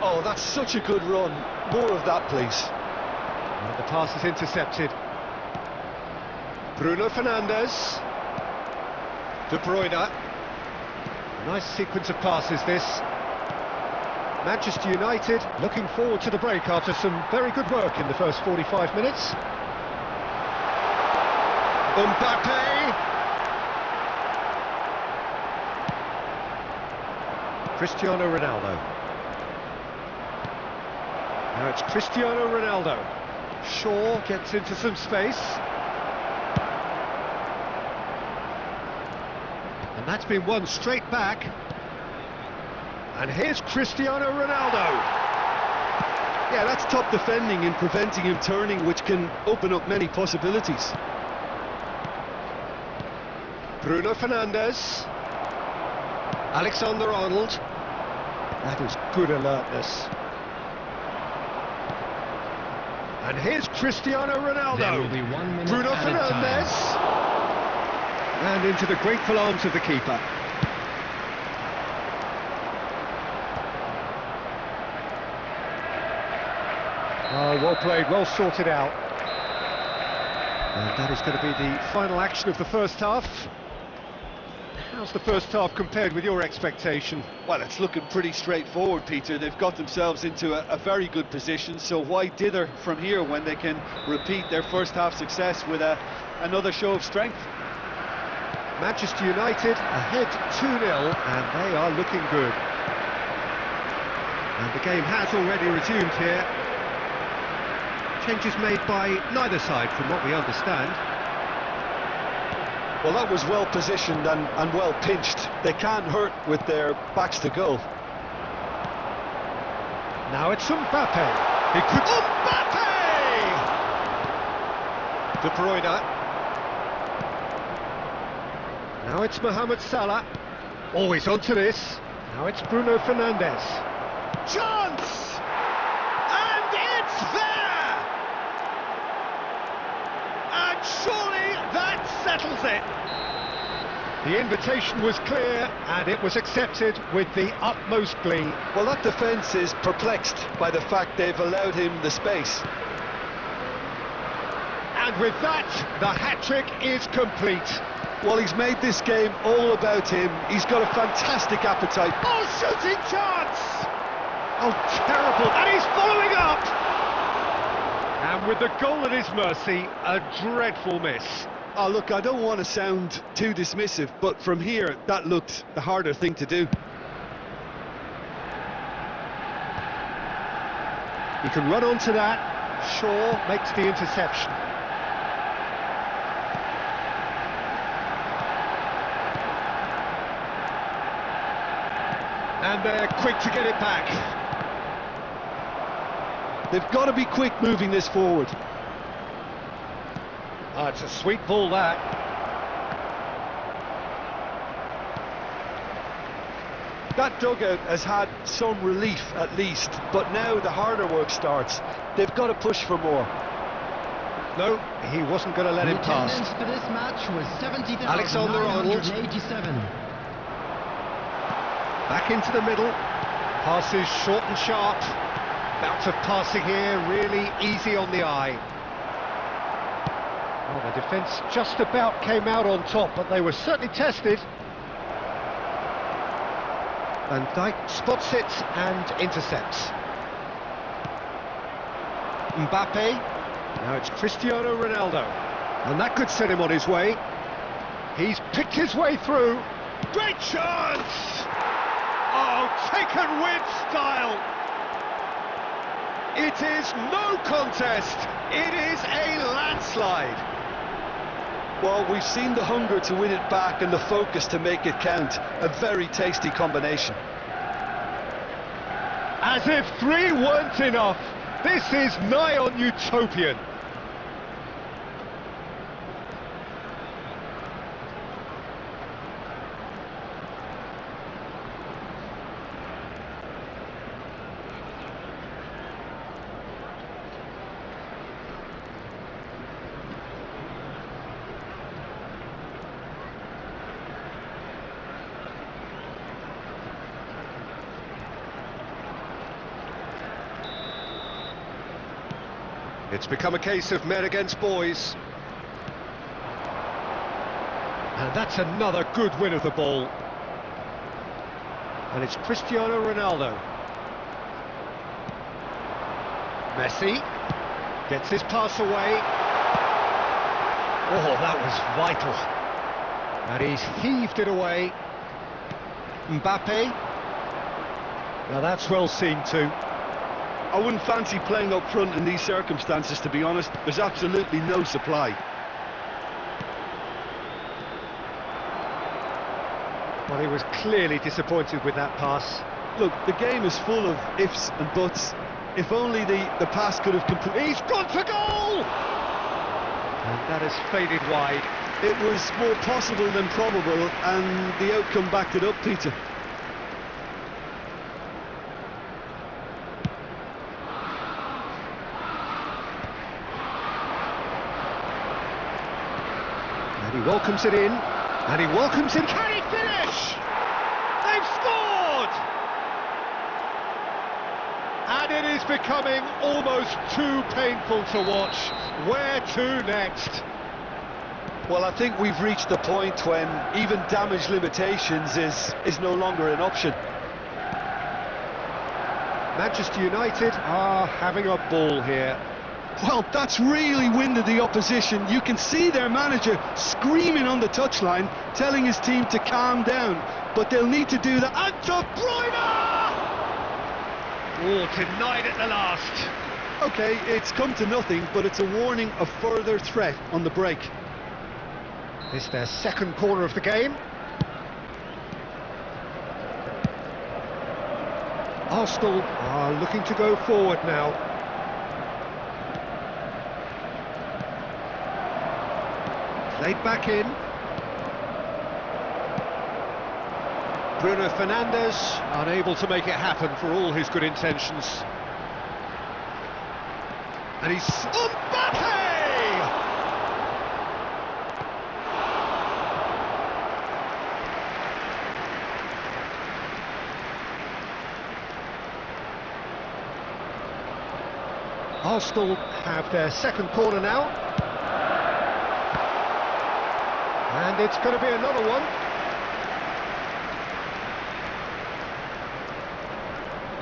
Oh, that's such a good run. More of that, please. And the pass is intercepted. Bruno Fernandes. De Bruyne. Nice sequence of passes this. Manchester United looking forward to the break after some very good work in the first 45 minutes. Mbappe. Cristiano Ronaldo. Now it's Cristiano Ronaldo. Shaw gets into some space. And that's been won straight back. And here's Cristiano Ronaldo. Yeah, that's top defending and preventing him turning, which can open up many possibilities. Bruno Fernandes. Alexander-Arnold. That is good alertness. And here's Cristiano Ronaldo. There will be 1 minute Bruno at a time. Fernandes. And into the grateful arms of the keeper. Oh, well played, well sorted out. And that is going to be the final action of the first half. How's the first half compared with your expectation? Well, it's looking pretty straightforward, Peter. They've got themselves into a very good position, so why dither from here when they can repeat their first half success with another show of strength? Manchester United ahead 2-0 and they are looking good. And the game has already resumed here. Changes made by neither side from what we understand. Well, that was well positioned and well pinched. They can't hurt with their backs to goal. Now it's Mbappe. He could... Mbappe! De Bruyne. Now it's Mohamed Salah. Always onto this. Now it's Bruno Fernandes. Chance! And it's there! And surely that settles it. The invitation was clear and it was accepted with the utmost glee. Well, that defence is perplexed by the fact they've allowed him the space. And with that, the hat-trick is complete. Well, he's made this game all about him. He's got a fantastic appetite. Oh, shooting chance! Oh, terrible. And he's following up! And with the goal at his mercy, a dreadful miss. Oh, look, I don't want to sound too dismissive, but from here, that looked the harder thing to do. He can run onto that. Shaw makes the interception. And they're quick to get it back. They've got to be quick moving this forward. Oh, it's a sweet ball, that. That dugout has had some relief at least, but now the harder work starts. They've got to push for more. No, he wasn't going to let him pass. The attendance for this match was Alexander-Arnold. 70,987. Back into the middle. Passes short and sharp. Bout of passing here, really easy on the eye. Well, the defence just about came out on top, but they were certainly tested. Van Dijk spots it and intercepts. Mbappe. Now it's Cristiano Ronaldo. And that could set him on his way. He's picked his way through. Great chance! Oh, taken with style. It is no contest. It is a landslide. Well, we've seen the hunger to win it back and the focus to make it count. A very tasty combination. As if 3 weren't enough. This is nigh on utopian. It's become a case of men against boys. And that's another good win of the ball. And it's Cristiano Ronaldo. Messi gets his pass away. Oh, that was vital. And he's heaved it away. Mbappe. Now that's well seen too. I wouldn't fancy playing up front in these circumstances, to be honest. There's absolutely no supply. Well, he was clearly disappointed with that pass. Look, the game is full of ifs and buts. If only the pass could have completed. He's gone for goal! And that has faded wide. It was more possible than probable, and the outcome backed it up, Peter. And he welcomes it in, and he welcomes him. Can he finish? They've scored! And it is becoming almost too painful to watch. Where to next? Well, I think we've reached the point when even damage limitations is no longer an option. Manchester United are having a ball here. Well, that's really winded the opposition. You can see their manager screaming on the touchline, telling his team to calm down. But they'll need to do that. And De Bruyne! Oh, denied at the last. OK, it's come to nothing, but it's a warning of further threat on the break. This is their second corner of the game. Arsenal are looking to go forward now. Played back in. Bruno Fernandes, unable to make it happen for all his good intentions. And he's... Mbappe! Arsenal have their second corner now. And it's going to be another one.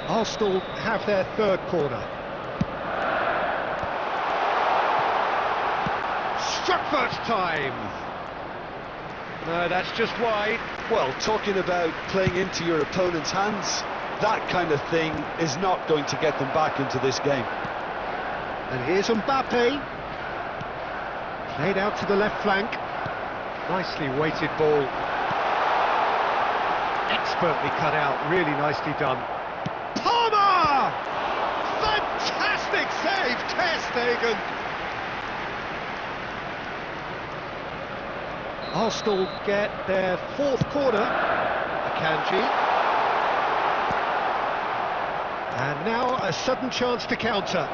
Arsenal have their third corner. Struck first time. No, that's just wide. Well, talking about playing into your opponent's hands, that kind of thing is not going to get them back into this game. And here's Mbappe. Played out to the left flank. Nicely weighted ball. Expertly cut out, really nicely done. Palmer! Fantastic save, Ter Stegen. Arsenal get their fourth corner. Akanji. And now a sudden chance to counter.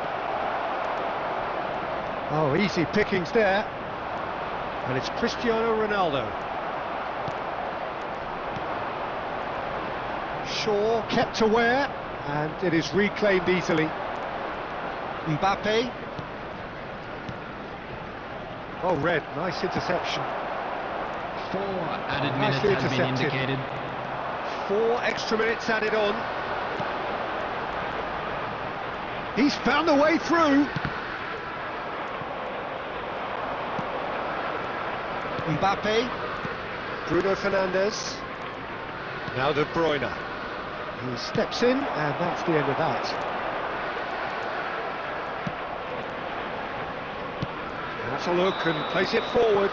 Oh, easy pickings there. And it's Cristiano Ronaldo. Shaw kept aware, and it is reclaimed easily. Mbappe. Oh, Red, nice interception. 4 added minutes Nicely have been intercepted. indicated. 4 extra minutes added on. He's found the way through. Mbappe, Bruno Fernandes, now De Bruyne. He steps in, and that's the end of that. Has a look and plays it forward.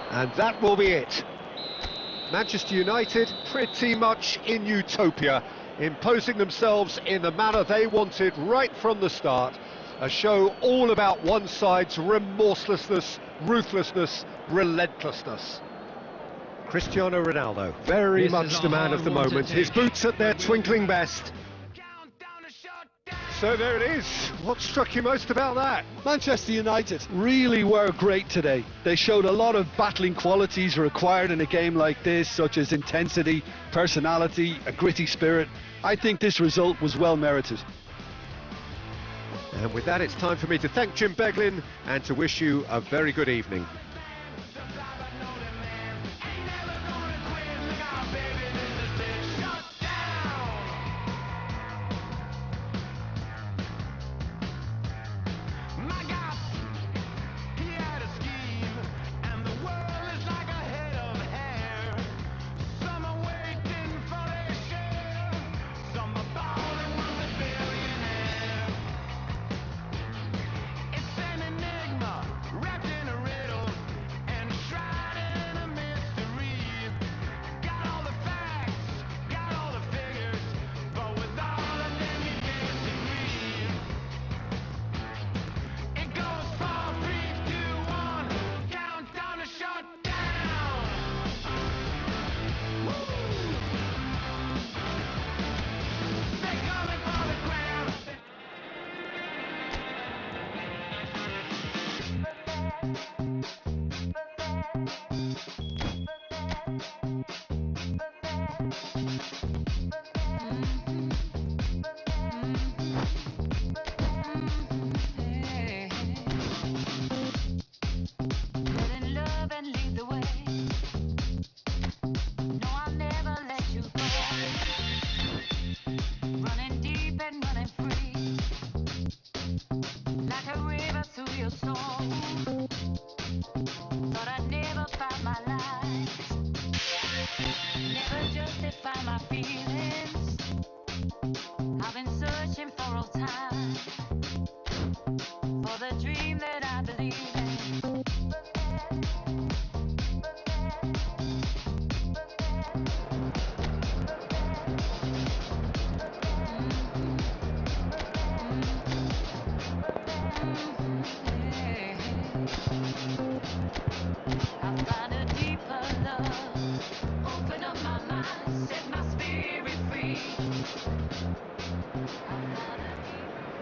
And that will be it. Manchester United pretty much in utopia, imposing themselves in the manner they wanted right from the start. A show all about one side's remorselessness, ruthlessness, relentlessness. Cristiano Ronaldo, very This much is the a man of the hard one to moment. His take. boots at their twinkling best. So there it is. What struck you most about that? Manchester United really were great today. They showed a lot of battling qualities required in a game like this, such as intensity, personality, a gritty spirit. I think this result was well merited. And with that, it's time for me to thank Jim Beglin and to wish you a very good evening. Wrapped in a riddle.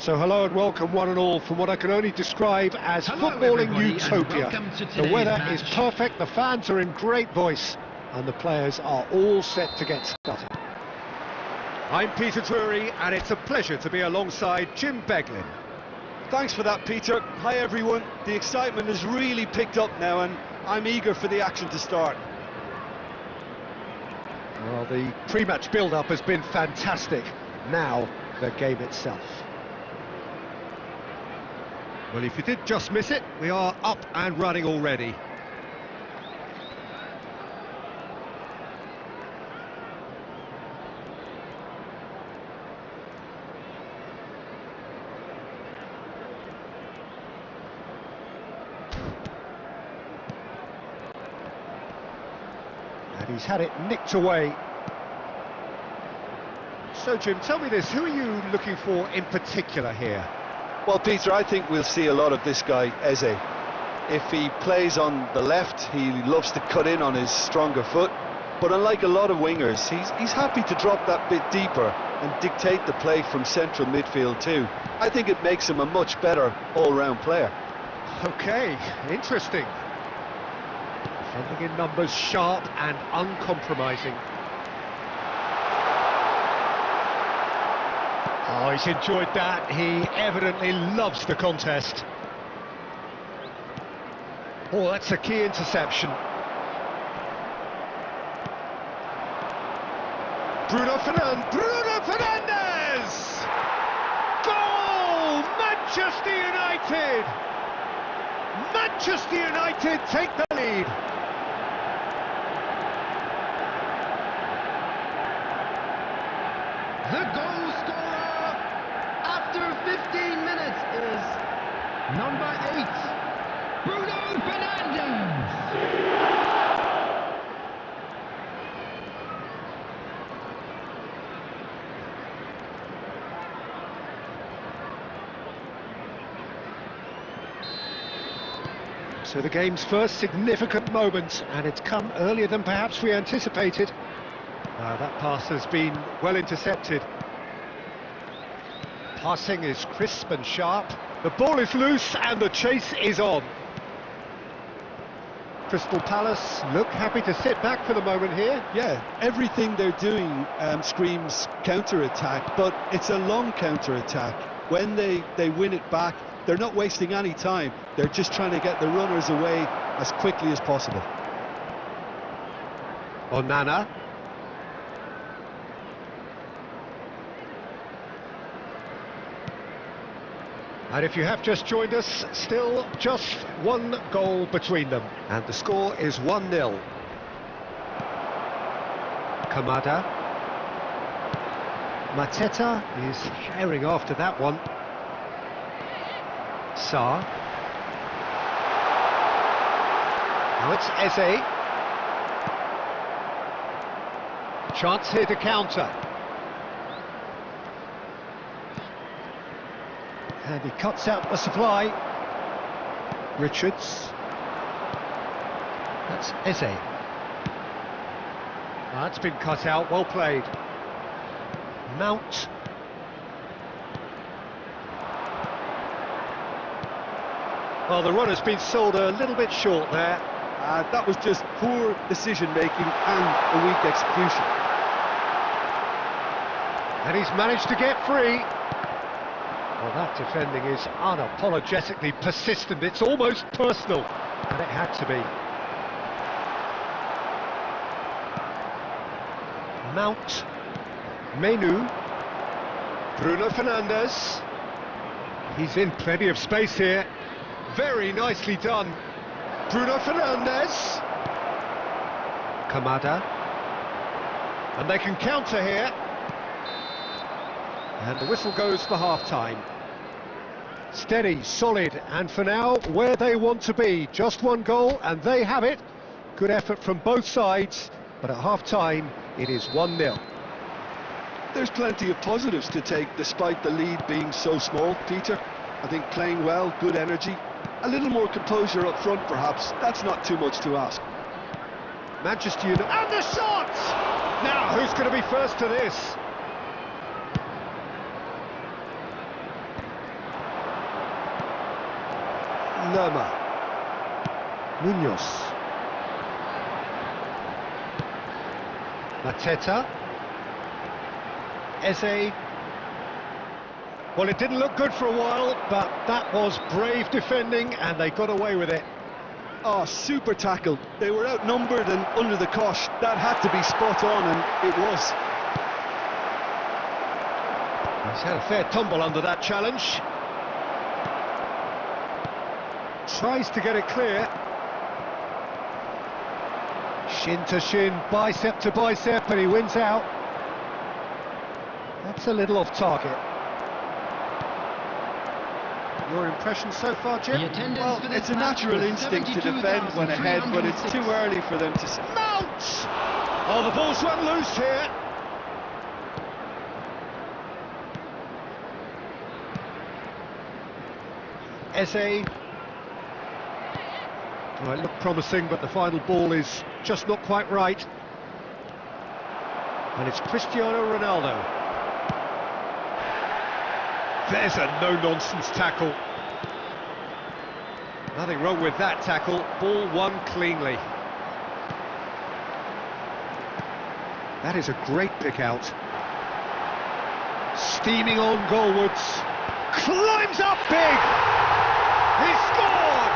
So hello and welcome one and all from what I can only describe as Hello, footballing everybody, and utopia. welcome to The today's weather match. is perfect, the fans are in great voice, and the players are all set to get started. I'm Peter Drury, and it's a pleasure to be alongside Jim Beglin. Thanks for that, Peter. Hi everyone. The excitement has really picked up now and I'm eager for the action to start. Well, the pre-match build-up has been fantastic. Now, the game itself. Well, if you did just miss it, we are up and running already. And he's had it nicked away. So, Jim, tell me this, who are you looking for in particular here? Well, Peter, I think we'll see a lot of this guy, Eze. If he plays on the left, he loves to cut in on his stronger foot. But unlike a lot of wingers, he's happy to drop that bit deeper and dictate the play from central midfield too. I think it makes him a much better all-round player. Okay, interesting. Defending in numbers, sharp and uncompromising. Oh, he's enjoyed that. He evidently loves the contest. Oh, that's a key interception. Bruno Fernandes! Goal! Manchester United! Manchester United take the lead. The goal scorer after 15 minutes is number 8, Bruno Fernandes. So the game's first significant moment, and it's come earlier than perhaps we anticipated. That pass has been well intercepted. Passing is crisp and sharp. The ball is loose and the chase is on. Crystal Palace look happy to sit back for the moment here. Yeah, everything they're doing screams counter-attack, but it's a long counter-attack. When they win it back, they're not wasting any time. They're just trying to get the runners away as quickly as possible. Onana. And if you have just joined us, still just one goal between them. And the score is 1-0. Kamada. Mateta is herring after that one. Sarr. Now it's Eze. Chance here to counter. And he cuts out the supply. Richards. That's Eze. That's been cut out, well played. Mount. Well, the run has been sold a little bit short there. That was just poor decision-making and a weak execution. And he's managed to get free. Well, that defending is unapologetically persistent. It's almost personal. And it had to be. Mount. Menu. Bruno Fernandes. He's in plenty of space here. Very nicely done. Bruno Fernandes. Kamada. And they can counter here. And the whistle goes for half-time. Steady, solid, and for now, where they want to be. Just one goal, and they have it. Good effort from both sides, but at half-time, it is 1-0. There's plenty of positives to take despite the lead being so small, Peter. I think playing well, good energy, a little more composure up front perhaps. That's not too much to ask. Manchester United, and the shot! Now, who's going to be first to this? Lerma. Munoz. Mateta. Eze. Well, it didn't look good for a while, but that was brave defending, and they got away with it. Oh, super tackle. They were outnumbered and under the cosh. That had to be spot on, and it was. He's had a fair tumble under that challenge. Tries to get it clear. Shin to shin, bicep to bicep, and he wins out. That's a little off target. Your impression so far, Jim? The attendance Well, for this it's a match natural was instinct to defend when ahead, but it's too 72,306. early for them to... Mount! Oh, the ball's run loose here. Eze. Oh, it looked promising, but the final ball is just not quite right. And it's Cristiano Ronaldo. There's a no-nonsense tackle. Nothing wrong with that tackle. Ball won cleanly. That is a great pick out. Steaming on goalwards. Climbs up big! He scored!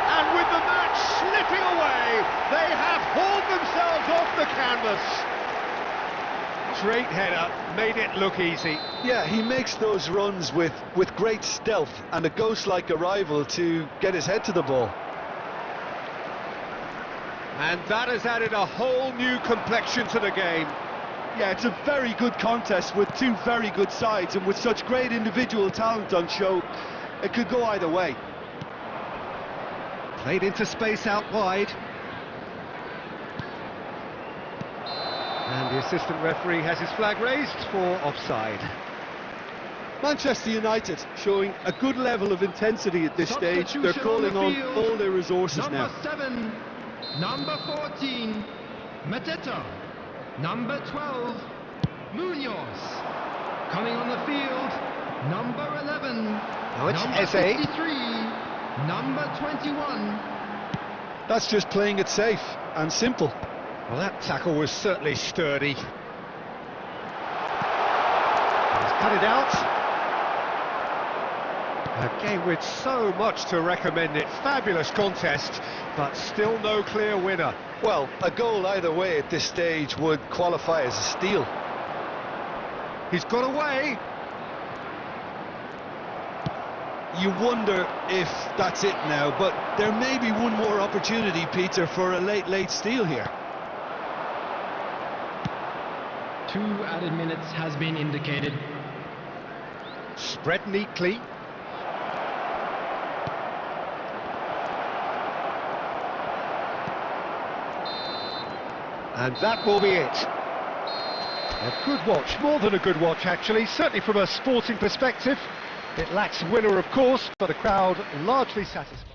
And with the match slipping away, they have hauled themselves off the canvas. Straight header, made it look easy. Yeah, he makes those runs with great stealth and a ghost-like arrival to get his head to the ball. And that has added a whole new complexion to the game. Yeah, it's a very good contest with two very good sides, and with such great individual talent on show, it could go either way. Played into space out wide. And the assistant referee has his flag raised for offside. Manchester United showing a good level of intensity at this stage. They're Substitution calling on the field. all their resources Number now. 7, number 14, Mateta. Number 12, Munoz. Coming on the field, number 11, Now it's number Eze. 53, number 21. That's just playing it safe and simple. Well, that tackle was certainly sturdy. He's cut it out. A game with so much to recommend it. Fabulous contest, but still no clear winner. Well, a goal either way at this stage would qualify as a steal. He's got away. You wonder if that's it now, but there may be one more opportunity, Peter, for a late steal here. 2 added minutes has been indicated. Spread neatly. And that will be it. A good watch, more than a good watch actually, certainly from a sporting perspective. It lacks winner of course, but a crowd largely satisfied.